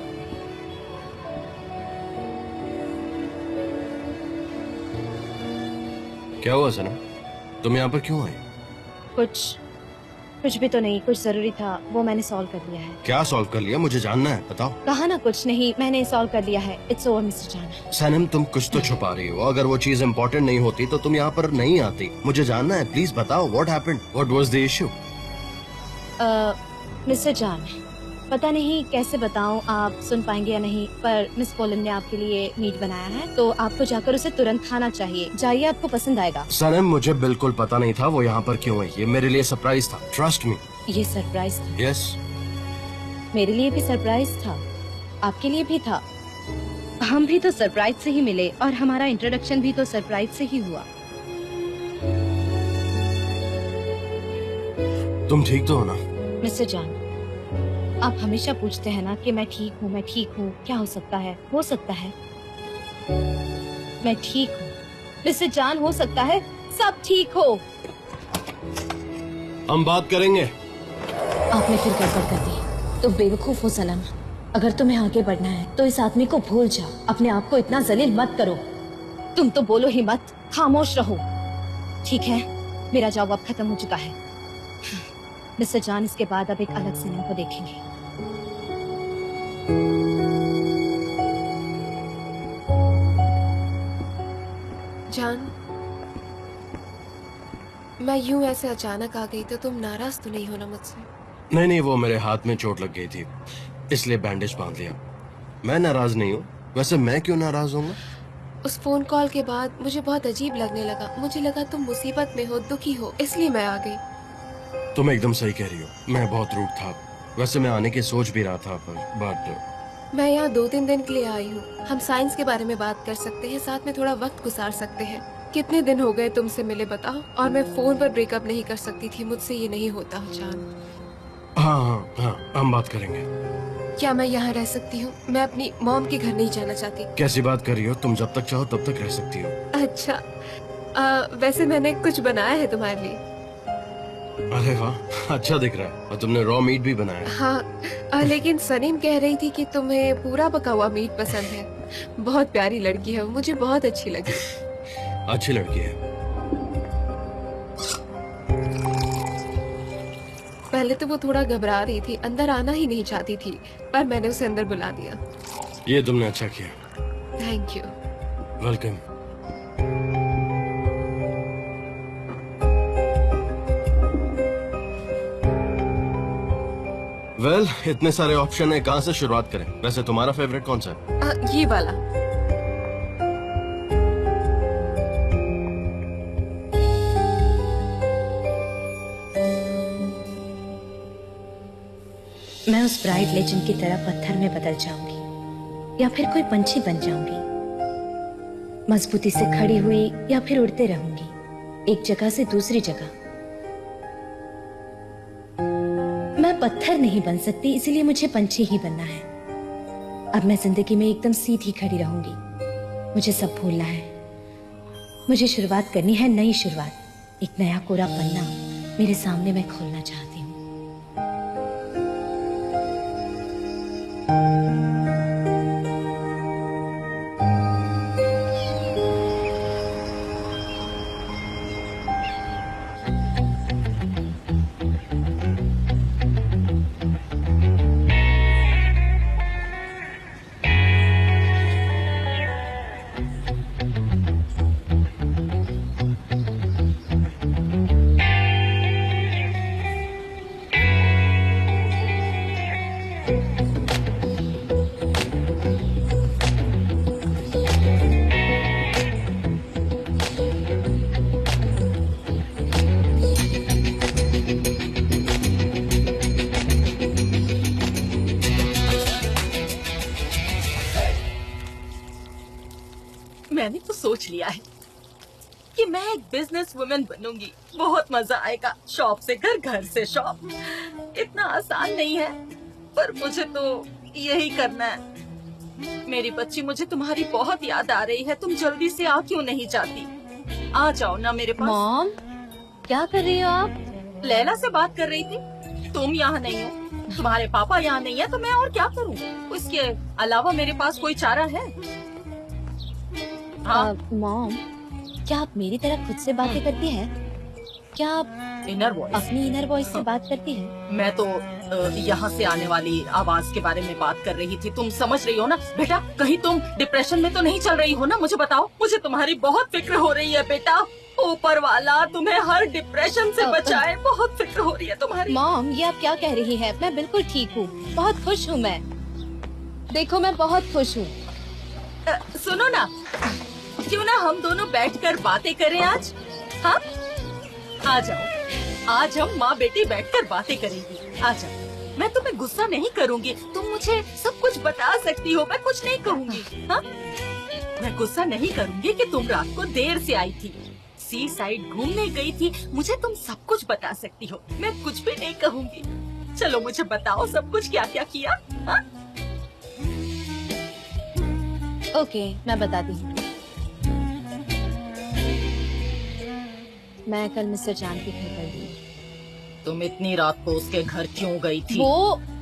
क्या हुआ सनम? तुम यहाँ पर क्यों आई? कुछ भी तो नहीं, कुछ जरूरी था, वो मैंने सॉल्व कर लिया है। क्या सॉल्व कर लिया? मुझे जानना है, बताओ। कहा ना कुछ नहीं, मैंने सॉल्व कर लिया है। इट्स ओवर मिस्टर जान। सनम तुम कुछ तो छुपा रही हो। अगर वो चीज इम्पोर्टेंट नहीं होती तो तुम यहाँ पर नहीं आती। मुझे जानना है, प्लीज बताओ। What happened? What was the issue? Mister जान, पता नहीं कैसे बताऊं, आप सुन पाएंगे या नहीं, पर मिस पोलन ने आपके लिए मीट बनाया है, तो आपको जाकर उसे तुरंत खाना चाहिए। जाइए, आपको पसंद आएगा। सनम मुझे बिल्कुल पता नहीं था वो यहाँ पर क्यों है। ये मेरे लिए सरप्राइज था, ट्रस्ट मी। ये सरप्राइज था? यस। मेरे लिए भी सरप्राइज था, आपके लिए भी था। हम भी तो सरप्राइज से ही मिले और हमारा इंट्रोडक्शन भी तो सरप्राइज से ही हुआ। तुम ठीक तो हो ना? मिस्टर जान, आप हमेशा पूछते हैं ना कि मैं ठीक हूँ, क्या हो सकता है? हो सकता है मैं ठीक हूँ मिस्टर जान, हो सकता है सब ठीक हो। हम बात करेंगे। आपने फिर गड़बड़ कर दी तो बेवकूफ हो सनम। अगर तुम्हें आगे बढ़ना है तो इस आदमी को भूल जाओ। अपने आप को इतना जलील मत करो। तुम तो बोलो ही मत, खामोश रहो। ठीक है, मेरा जॉब अब खत्म हो चुका है मिस्टर जान। इसके बाद अब एक अलग सनम को देखेंगे। जान, मैं यूं ऐसे अचानक आ गई तो तुम नाराज तो नहीं होना मुझसे? नहीं, वो मेरे हाथ में चोट लग गई थी, इसलिए बैंडेज बांध लिया। मैं नाराज नहीं हूँ। वैसे मैं क्यों नाराज होऊंगा? उस फोन कॉल के बाद मुझे बहुत अजीब लगने लगा। मुझे लगा तुम मुसीबत में हो, दुखी हो, इसलिए मैं आ गई। तुम एकदम सही कह रही हो, मैं बहुत रूड था। वैसे मैं आने की सोच भी रहा था, बट मैं यहाँ 2-3 दिन के लिए आई हूँ। हम साइंस के बारे में बात कर सकते हैं, साथ में थोड़ा वक्त गुजार सकते हैं। कितने दिन हो गए तुमसे मिले बताओ? और मैं फोन पर ब्रेकअप नहीं कर सकती थी, मुझसे ये नहीं होता जान। हाँ, हम बात करेंगे। क्या मैं यहाँ रह सकती हूँ? मैं अपनी मॉम के घर नहीं जाना चाहती। कैसी बात कर रही हो? तुम जब तक चाहो तब तक रह सकती हो। अच्छा, वैसे मैंने कुछ बनाया है तुम्हारे लिए। अरे वाह, अच्छा दिख रहा है। और तुमने रॉ मीट भी बनाया? हाँ, लेकिन सनीम कह रही थी कि तुम्हें पूरा पका हुआ मीट पसंद है। बहुत प्यारी लड़की है, मुझे बहुत अच्छी लगी। अच्छी लड़की है। पहले तो वो थोड़ा घबरा रही थी, अंदर आना ही नहीं चाहती थी, पर मैंने उसे अंदर बुला दिया। ये तुमने अच्छा किया। Thank you. वेलकम। वेल, इतने सारे ऑप्शन है, कहाँ से शुरुआत करें? वैसे तुम्हारा फेवरेट कौन सा है? ये वाला। मैं उस ब्राइट लेजेंड की तरह पत्थर में बदल जाऊंगी या फिर कोई पंछी बन जाऊंगी। मजबूती से खड़ी हुई या फिर उड़ते रहूंगी एक जगह से दूसरी जगह। मैं पत्थर नहीं बन सकती, इसीलिए मुझे पंछी ही बनना है। अब मैं जिंदगी में एकदम सीधी खड़ी रहूंगी। मुझे सब भूलना है। मुझे शुरुआत करनी है, नई शुरुआत। एक नया कोरा पन्ना मेरे सामने मैं खोलना चाहती हूँ। मैंने तो सोच लिया है कि मैं एक बिजनेस वुमेन बनूंगी। बहुत मजा आएगा। शॉप से घर, घर से शॉप। इतना आसान नहीं है, पर मुझे तो यही करना है। मेरी बच्ची, मुझे तुम्हारी बहुत याद आ रही है। तुम जल्दी से आ क्यों नहीं जाती? आ जाओ ना मेरे पास। मॉम, क्या कर रही हो आप? लैला से बात कर रही थी। तुम यहाँ नहीं हो, तुम्हारे पापा यहाँ नहीं है, तो मैं और क्या करूँ? इसके अलावा मेरे पास कोई चारा है? हाँ, मॉम, क्या आप मेरी तरह खुद से बातें करती हैं? क्या आप इनर वॉइस। अपनी इनर वॉइस से बात करती हैं? मैं तो यहाँ से आने वाली आवाज के बारे में बात कर रही थी। तुम समझ रही हो ना बेटा? कहीं तुम डिप्रेशन में तो नहीं चल रही हो ना? मुझे बताओ, मुझे तुम्हारी बहुत फिक्र हो रही है बेटा। ऊपर वाला तुम्हें हर डिप्रेशन से बचाए, बहुत फिक्र हो रही है तुम्हारी। मॉम, ये आप क्या कह रही हैं? मैं बिल्कुल ठीक हूँ, बहुत खुश हूँ मैं। देखो, मैं बहुत खुश हूँ। सुनो ना, क्यों ना हम दोनों बैठकर बातें करें आज? हाँ, आ जाओ, आज हम माँ बेटी बैठकर बातें करेंगी। आ जाओ, मैं तुम्हें गुस्सा नहीं करूँगी, तुम मुझे सब कुछ बता सकती हो, मैं कुछ नहीं कहूँगी। हाँ, मैं गुस्सा नहीं करूँगी कि तुम रात को देर से आई थी, सी साइड घूमने गई थी, मुझे तुम सब कुछ बता सकती हो, मैं कुछ भी नहीं कहूँगी। चलो मुझे बताओ सब कुछ क्या क्या किया। हाँ? ओके, मैं बताती हूँ। मैं कल मिस्टर जान के घर गई थी। तुम इतनी रात को उसके घर क्यों गई थी?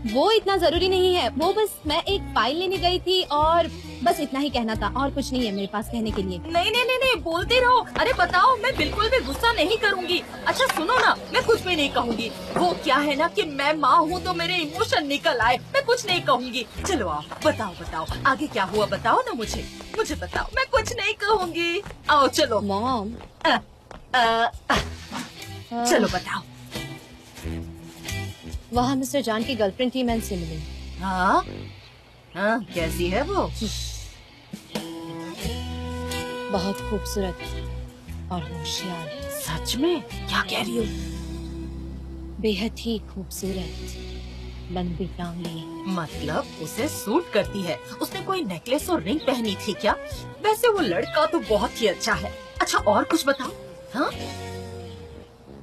वो इतना जरूरी नहीं है। वो बस मैं एक फाइल लेने गई थी और बस इतना ही कहना था, और कुछ नहीं है मेरे पास कहने के लिए। नहीं नहीं नहीं नहीं, बोलते रहो। अरे बताओ, मैं बिल्कुल भी गुस्सा नहीं करूँगी। अच्छा सुनो ना, मैं कुछ भी नहीं कहूँगी। वो क्या है ना कि मैं माँ हूँ तो मेरे इमोशन निकल आए, मैं कुछ नहीं कहूँगी। चलो आओ, बताओ बताओ आगे क्या हुआ, बताओ ना मुझे बताओ। मैं कुछ नहीं कहूँगी, आओ चलो। मॉम, चलो बताओ। वहाँ मिस्टर जान की गर्लफ्रेंड थी, मैं उनसे मिली। हाँ हाँ, कैसी है वो? बहुत खूबसूरत और होशियार। सच में? क्या कह रही हो? बेहद ही खूबसूरत, लंबी टांगे। मतलब उसे सूट करती है। उसने कोई नेकलेस और रिंग पहनी थी क्या? वैसे वो लड़का तो बहुत ही अच्छा है। अच्छा और कुछ बताओ। हाँ,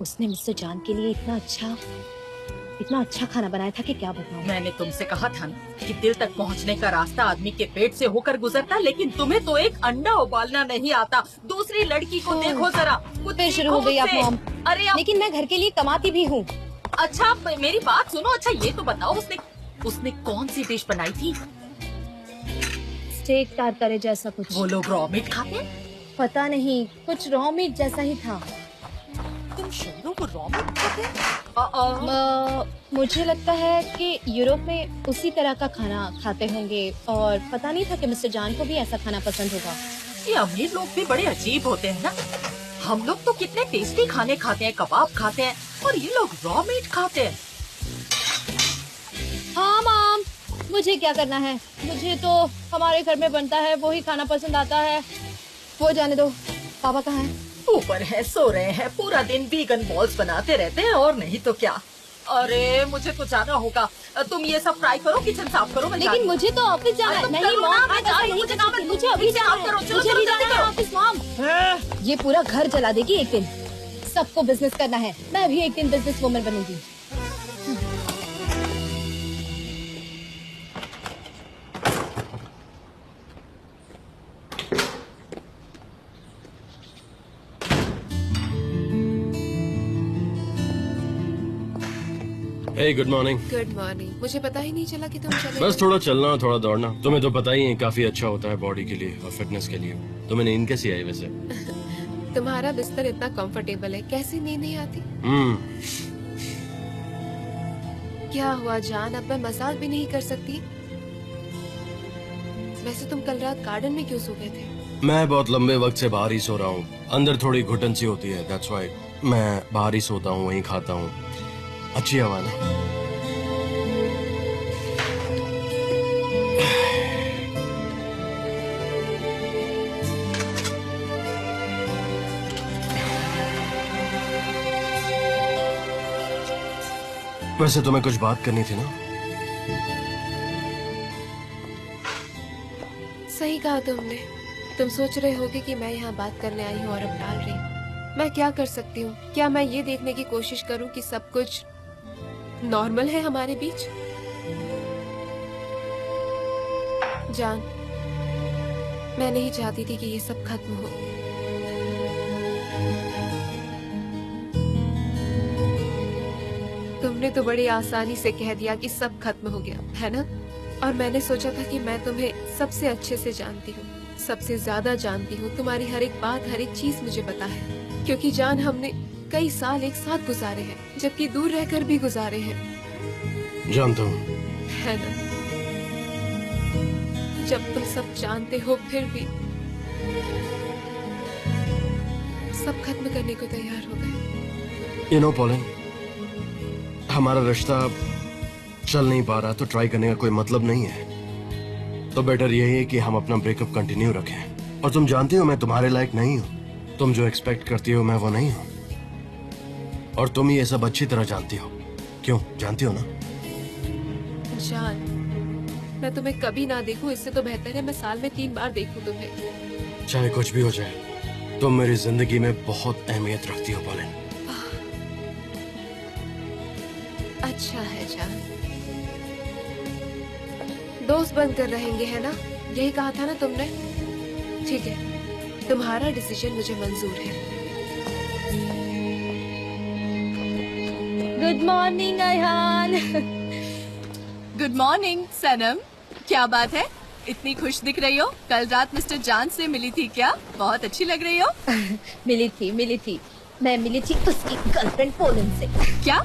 उसने मिस्टर जान के लिए इतना अच्छा खाना बनाया था कि क्या बताऊं। मैंने तुमसे कहा था ना कि दिल तक पहुंचने का रास्ता आदमी के पेट से होकर गुजरता, लेकिन तुम्हें तो एक अंडा उबालना नहीं आता। दूसरी लड़की को देखो जरा, फिर शुरू हो गई आप मॉम। अरे लेकिन मैं घर के लिए कमाती भी हूँ। अच्छा मेरी बात सुनो। अच्छा ये तो बताओ, उसने कौन सी डिश बनाई थी? स्टेक टारटरे जैसा कुछ। वो लोग रॉ मीट खाते हैं? पता नहीं, कुछ रॉ मीट जैसा ही था। तुम शहरों को रॉ मीट खाते हैं? मुझे लगता है कि यूरोप में उसी तरह का खाना खाते होंगे, और पता नहीं था कि मिस्टर जान को भी ऐसा खाना पसंद होगा। ये अमीर लोग भी बड़े अजीब होते हैं ना। हम लोग तो कितने टेस्टी खाने खाते हैं, कबाब खाते हैं, और ये लोग रॉ मीट खाते हैं। हाँ मॉम, मुझे क्या करना है? मुझे तो हमारे घर में बनता है वो ही खाना पसंद आता है। वो जाने दो। पापा कहाँ हैं? ऊपर है, सो रहे हैं। पूरा दिन वीगन बॉल्स बनाते रहते हैं, और नहीं तो क्या। अरे मुझे तो जाना होगा। तुम ये सब फ्राई करो, किचन साफ करो। लेकिन मुझे तो ऑफिस जाना है। नहीं मॉम, मुझे अभी जाना है। मुझे अभी जाना है ऑफिस मॉम। ये पूरा घर जला देगी एक दिन। सबको बिजनेस करना है, मैं भी एक दिन बिजनेस वुमन बनूंगी। हे गुड मॉर्निंग। Good morning. मुझे पता ही नहीं चला कि तुम चले बस थोड़ा चलना, थोड़ा दौड़ना। तुम्हें तो पता ही है, काफी अच्छा होता है बॉडी के लिए और फिटनेस के लिए। तुम्हें नींद कैसी आई वैसे? तुम्हारा बिस्तर इतना कंफर्टेबल है, कैसी नींद नहीं आती? क्या हुआ जान, अब मैं मसाज भी नहीं कर सकती? वैसे तुम कल रात गार्डन में क्यों सो गए थे? मैं बहुत लंबे वक्त से बाहर ही सो रहा हूँ। अंदर थोड़ी घुटन सी होती है, दैट्स व्हाई मैं बाहर ही सोता हूँ, वहीं खाता हूँ। अच्छी हवा ना। वैसे तुम्हें कुछ बात करनी थी ना? सही कहा तुमने। तुम सोच रहे होगे कि मैं यहाँ बात करने आई हूँ और अब टाल रही हूँ। मैं क्या कर सकती हूँ? क्या मैं ये देखने की कोशिश करूँ कि सब कुछ नॉर्मल है हमारे बीच? जान, मैं नहीं चाहती थी कि ये सब खत्म हो। तुमने तो बड़ी आसानी से कह दिया कि सब खत्म हो गया, है ना? और मैंने सोचा था कि मैं तुम्हें सबसे अच्छे से जानती हूँ, सबसे ज्यादा जानती हूँ। तुम्हारी हर एक बात, हर एक चीज मुझे पता है, क्योंकि जान हमने कई साल एक साथ गुजारे हैं, जबकि दूर रहकर भी गुजारे हैं, जानता हूँ। है ना? जब तुम सब जानते हो फिर भी सब खत्म करने को तैयार हो गए। यू नो पॉलिन, हमारा रिश्ता चल नहीं पा रहा तो ट्राई करने का कोई मतलब नहीं है। तो बेटर यही है कि हम अपना ब्रेकअप कंटिन्यू रखें। और तुम जानती हो मैं तुम्हारे लायक नहीं हूँ। तुम जो एक्सपेक्ट करती हो मैं वो नहीं हूँ, और तुम ये सब अच्छी तरह जानती हो। क्यों, जानती हो ना? जान, मैं तुम्हें कभी ना देखूं, इससे तो बेहतर है मैं साल में 3 बार देखूं तुम्हें। चाहे कुछ भी हो जाए, तुम मेरी जिंदगी में बहुत अहमियत रखती हो पॉलिन। अच्छा है जान, दोस्त बनकर रहेंगे, है ना? यही कहा था ना तुमने? ठीक है, तुम्हारा डिसीजन मुझे मंजूर है। Good morning Ayhan. Good morning Sanam, क्या बात है, इतनी खुश दिख रही हो? कल रात मिस्टर जान से मिली थी क्या? बहुत अच्छी लग रही हो। मिली थी, मैं मिली थी उसकी गर्लफ्रेंड पोलन से। क्या?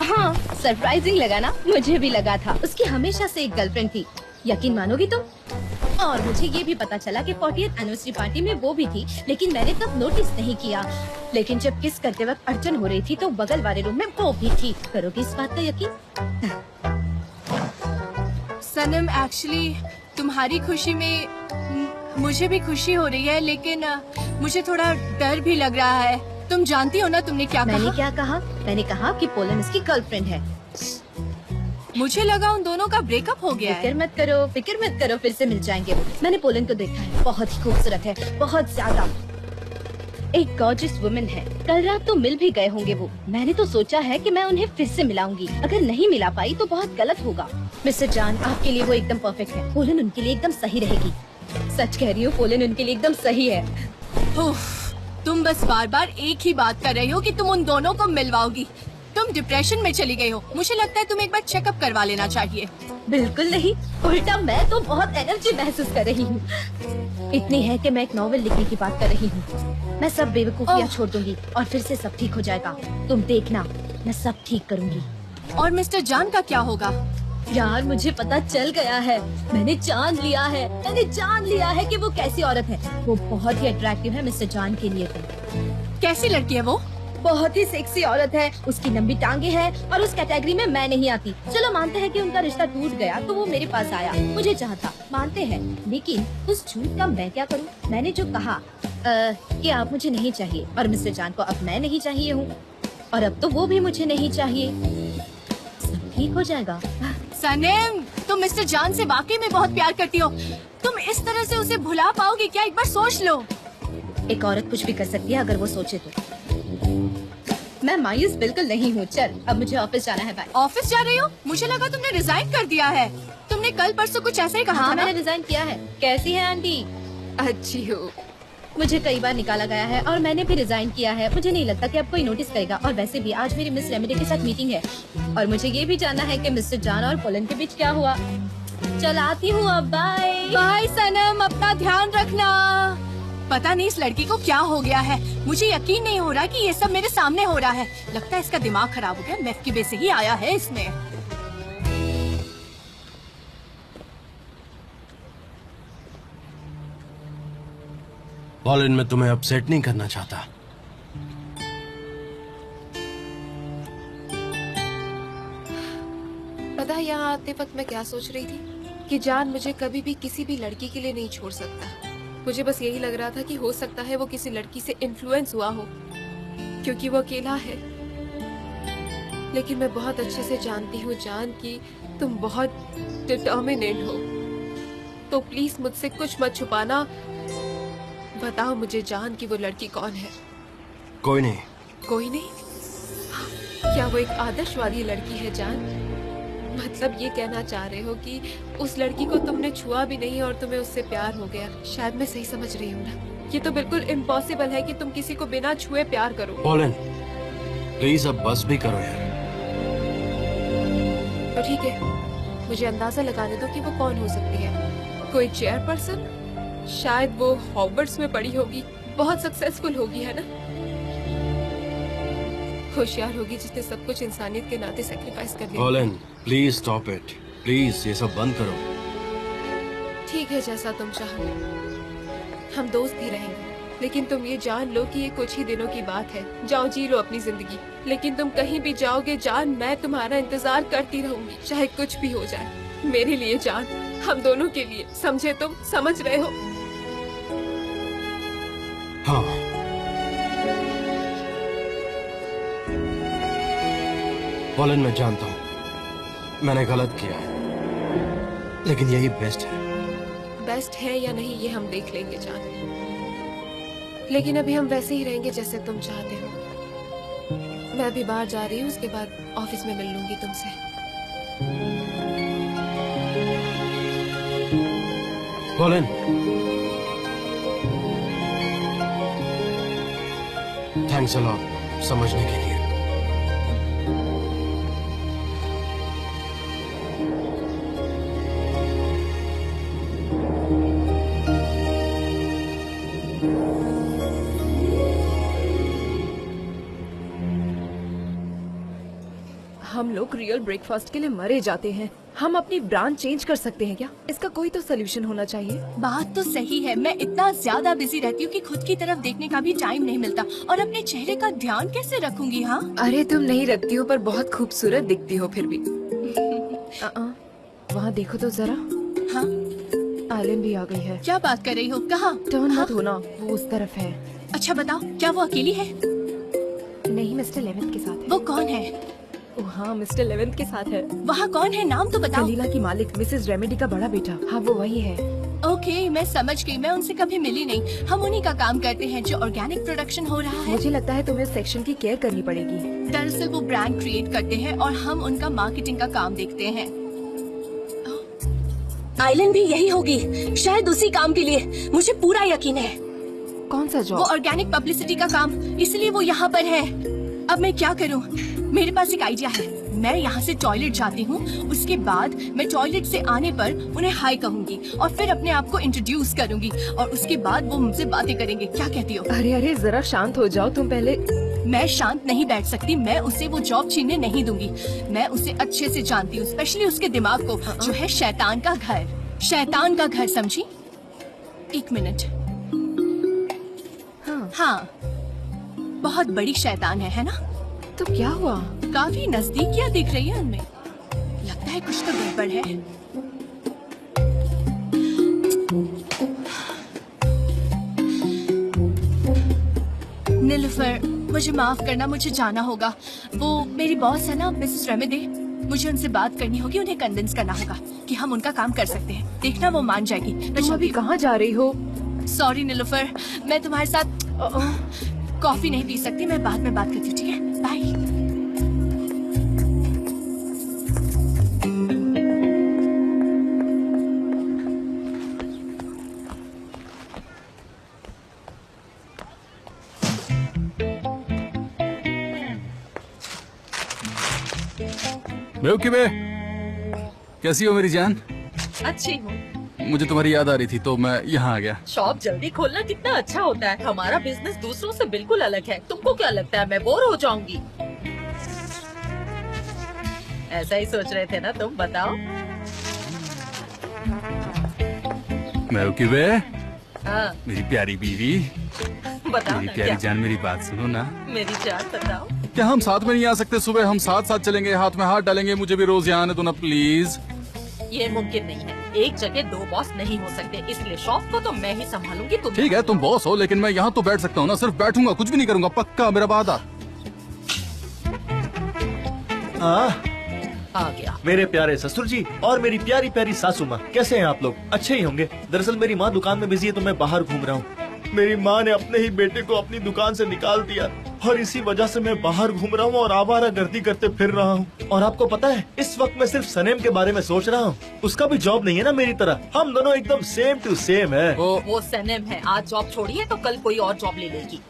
हाँ, सरप्राइजिंग लगा ना? मुझे भी लगा था। उसकी हमेशा से एक गर्लफ्रेंड थी, यकीन मानोगी तुम? और मुझे ये भी पता चला कि 40th एनिवर्सरी पार्टी में वो भी थी, लेकिन मैंने तब नोटिस नहीं किया। लेकिन जब किस करते वक्त अड़चन हो रही थी तो बगल वाले रूम में वो भी थी। करोगी इस बात का यकीन? सनम, एक्चुअली तुम्हारी खुशी में मुझे भी खुशी हो रही है, लेकिन मुझे थोड़ा डर भी लग रहा है। तुम जानती हो ना तुमने क्या मैंने कहा? क्या कहा? मैंने कहा कि पोलन उसकी गर्लफ्रेंड है। मुझे लगा उन दोनों का ब्रेकअप हो गया है। फिक्र मत करो, फिर से मिल जाएंगे वो। मैंने पोलन को देखा है, बहुत ही खूबसूरत है, बहुत ज्यादा। एक गॉर्जियस वुमन है। कल रात तो मिल भी गए होंगे वो। मैंने तो सोचा है कि मैं उन्हें फिर से मिलाऊंगी। अगर नहीं मिला पाई तो बहुत गलत होगा। मिस्टर जान, आपके लिए वो एकदम परफेक्ट है। पोलन उनके लिए एकदम सही रहेगी। सच कह रही हूँ, पोलन उनके लिए एकदम सही है। उफ, तुम बस बार बार एक ही बात कर रही हो कि तुम उन दोनों को मिलवाओगी। तुम डिप्रेशन में चली गई हो। मुझे लगता है तुम्हें एक बार चेकअप करवा लेना चाहिए। बिल्कुल नहीं, उल्टा मैं तो बहुत एनर्जी महसूस कर रही हूँ। इतनी है कि मैं एक नॉवेल लिखने की बात कर रही हूँ। मैं सब बेवकूफियाँ छोड़ दूंगी और फिर से सब ठीक हो जाएगा। तुम देखना, मैं सब ठीक करूँगी। और मिस्टर जान का क्या होगा? यार, मुझे पता चल गया है। मैंने जान लिया है कि वो कैसी औरत है। वो बहुत ही अट्रैक्टिव है मिस्टर जान के लिए। कैसी लड़की है वो? बहुत ही सेक्सी औरत है। उसकी लंबी टांगे हैं और उस कैटेगरी में मैं नहीं आती। चलो मानते हैं कि उनका रिश्ता टूट गया तो वो मेरे पास आया, मुझे चाहता, मानते हैं। लेकिन उस झूठ का मैं क्या करूं? मैंने जो कहा कि आप मुझे नहीं चाहिए, और मिस्टर जान को अब मैं नहीं चाहिए हूँ, और अब तो वो भी मुझे नहीं चाहिए। सब ठीक हो जाएगा। सनम, तुम मिस्टर जान से वाकई में बहुत प्यार करती हो। तुम इस तरह से उसे भुला पाओगी क्या? एक बार सोच लो। एक औरत कुछ भी कर सकती है अगर वो सोचे तो। मैं मायूस बिल्कुल नहीं हूँ। चल, अब मुझे ऑफिस जाना है। बाय। ऑफिस जा रही हो? मुझे लगा तुमने रिजाइन कर दिया है। तुमने कल परसों कुछ ऐसा ही कहा हाँ, था ना? मैंने रिजाइन किया है। कैसी है आंटी? अच्छी हो। मुझे कई बार निकाला गया है और मैंने भी रिजाइन किया है। मुझे नहीं लगता कि अब कोई नोटिस करेगा। और वैसे भी आज मेरी मिस रेमेडी के साथ मीटिंग है और मुझे ये भी जानना है कि मिस्टर जान और पोलन के बीच क्या हुआ। चल आती हूँ अब। बाय बाय सनम, अपना ध्यान रखना। पता नहीं इस लड़की को क्या हो गया है। मुझे यकीन नहीं हो रहा कि ये सब मेरे सामने हो रहा है। लगता है इसका दिमाग खराब हो गया। मेफकिबे से ही आया है इसमें। पॉलिन, मैं तुम्हें अपसेट नहीं करना चाहता। पता है यहाँ आते वक्त मैं क्या सोच रही थी कि जान मुझे कभी भी किसी भी लड़की के लिए नहीं छोड़ सकता। मुझे बस यही लग रहा था कि हो सकता है वो किसी लड़की से इन्फ्लुएंस हुआ हो क्योंकि वो अकेला है। लेकिन मैं बहुत अच्छे से जानती हूँ जान कि तुम बहुत डिटर्मिनेट हो। तो प्लीज मुझसे कुछ मत छुपाना। बताओ मुझे जान कि वो लड़की कौन है। कोई नहीं। कोई नहीं? क्या वो एक आदर्शवादी लड़की है जान? मतलब ये कहना चाह रहे हो कि उस लड़की को तुमने छुआ भी नहीं और तुम्हें उससे प्यार हो गया? शायद मैं सही समझ रही हूँ ना? ये तो बिल्कुल इम्पॉसिबल है कि तुम किसी को बिना छुए प्यार करो। पॉलिन, प्लीज अब बस भी करो यार। ठीक है, मुझे अंदाजा लगाने दो कि वो कौन हो सकती है। कोई चेयरपर्सन? शायद वो हॉगवर्ट्स में पढ़ी होगी, बहुत सक्सेसफुल होगी, है ना? होशियार होगी जिसने सब कुछ इंसानियत के नाते सैक्रिफाइस कर दिया। Colin, please stop it, please ये सब बंद करो। ठीक है, जैसा तुम चाहो। हम दोस्त ही रहेंगे, लेकिन तुम ये जान लो कि ये कुछ ही दिनों की बात है। जाओ जी लो अपनी जिंदगी, लेकिन तुम कहीं भी जाओगे जान, मैं तुम्हारा इंतजार करती रहूंगी, चाहे कुछ भी हो जाए। मेरे लिए जान, हम दोनों के लिए, समझे? तुम समझ रहे हो? हाँ, कॉलिन मैं जानता हूँ मैंने गलत किया है, लेकिन यही बेस्ट है। बेस्ट है या नहीं ये हम देख लेंगे जान, लेकिन अभी हम वैसे ही रहेंगे जैसे तुम चाहते हो। मैं अभी बाहर जा रही हूँ, उसके बाद ऑफिस में मिल लूंगी तुमसे। कॉलिन, थैंक्स अ लॉट समझने के लिए। हम लोग रियल ब्रेकफास्ट के लिए मरे जाते हैं। हम अपनी ब्रांच चेंज कर सकते हैं क्या? इसका कोई तो सोल्यूशन होना चाहिए। बात तो सही है, मैं इतना ज्यादा बिजी रहती हूँ कि खुद की तरफ देखने का भी टाइम नहीं मिलता, और अपने चेहरे का ध्यान कैसे रखूंगी? हाँ, अरे तुम नहीं रखती हो, पर बहुत खूबसूरत दिखती हो फिर भी। वहाँ देखो तो जरा। हाँ, आलिम भी आ गई है। क्या बात कर रही हो? कहाँ? टर्न हाँ? मत होना, वो उस तरफ है। अच्छा बताओ, क्या वो अकेली है? नहीं, मिस्टर लेवेंथ के साथ है। वो कौन है? हाँ, मिस्टर लेवेंथ के साथ है। वहाँ कौन है? नाम तो बताओ। खलीला की मालिक मिसेस रेमेडी का बड़ा बेटा। हाँ, वो वही है। ओके, मैं समझ गई। मैं उनसे कभी मिली नहीं। हम उन्हीं का काम करते हैं जो ऑर्गेनिक प्रोडक्शन हो रहा है। मुझे लगता है तुम्हें सेक्शन की केयर करनी पड़ेगी। दरअसल वो ब्रांड क्रिएट करते हैं और हम उनका मार्केटिंग का काम देखते हैं। आइलैंड भी यही होगी, शायद उसी काम के लिए। मुझे पूरा यकीन है। कौन सा जॉब? वो ऑर्गेनिक पब्लिसिटी का काम, इसलिए वो यहाँ पर है। अब मैं क्या करूँ? मेरे पास एक आइडिया है। मैं यहाँ से टॉयलेट जाती हूँ, उसके बाद मैं टॉयलेट से आने पर उन्हें हाय कहूँगी और फिर अपने आप को इंट्रोड्यूस करूँगी, और उसके बाद वो मुझसे बातें करेंगे। क्या कहती हो? अरे अरे, जरा शांत हो जाओ तुम पहले। मैं शांत नहीं बैठ सकती। मैं उसे वो जॉब छीनने नहीं दूंगी। मैं उसे अच्छे से जानती हूँ, स्पेशली उसके दिमाग को, जो है शैतान का घर। शैतान का घर, समझी? एक मिनट। हाँ, बहुत बड़ी शैतान है ना? तो क्या हुआ? काफी नजदीकियाँ दिख रही है उनमें। लगता है कुछ तो गड़बड़ है। नीलुफर, मुझे माफ करना, मुझे जाना होगा। वो मेरी बॉस है ना, मिसेस रेमेडी, मुझे उनसे बात करनी होगी। उन्हें कन्विंस करना होगा कि हम उनका काम कर सकते हैं। देखना वो मान जाएगी। तुम अभी कहाँ जा रही हो? सॉरी नीलुफर, मैं तुम्हारे साथ कॉफी नहीं पी सकती। मैं बाद में बात करती हूँ, ठीक है? बाय। बेवकी बे, कैसी हो मेरी जान? अच्छी हूँ। मुझे तुम्हारी याद आ रही थी तो मैं यहाँ आ गया। शॉप जल्दी खोलना कितना अच्छा होता है। हमारा बिजनेस दूसरों से बिल्कुल अलग है। तुमको क्या लगता है मैं बोर हो जाऊंगी? ऐसा ही सोच रहे थे ना तुम? बताओ। बेवकी बे, हाँ, मेरी प्यारी बीवी, बताओ मेरी ना। प्यारी क्या? जान, मेरी बात सुनो ना। मेरी जान बताओ। क्या हम साथ में नहीं आ सकते? सुबह हम साथ साथ चलेंगे, हाथ में हाथ डालेंगे। मुझे भी रोज यहाँ आने दो ना प्लीज। ये मुमकिन नहीं है। एक जगह दो बॉस नहीं हो सकते, इसलिए शॉप को तो मैं ही संभालूंगी। तुम ठीक है, तुम बॉस हो, लेकिन मैं यहाँ तो बैठ सकता हूँ ना। सिर्फ बैठूंगा, कुछ भी नहीं करूंगा। पक्का, मेरा वादा। आ गया। मेरे प्यारे ससुर जी और मेरी प्यारी प्यारी सासू माँ, कैसे हैं आप लोग? अच्छे ही होंगे। दरअसल मेरी माँ दुकान में बिजी है तो मैं बाहर घूम रहा हूँ। मेरी माँ ने अपने ही बेटे को अपनी दुकान से निकाल दिया और इसी वजह से मैं बाहर घूम रहा हूँ और आवारागर्दी करते फिर रहा हूँ। और आपको पता है, इस वक्त मैं सिर्फ सनेम के बारे में सोच रहा हूँ। उसका भी जॉब नहीं है ना मेरी तरह। हम दोनों एकदम सेम टू सेम है। वो सनम है, आज जॉब छोड़ी है तो कल कोई और जॉब ले लेगी।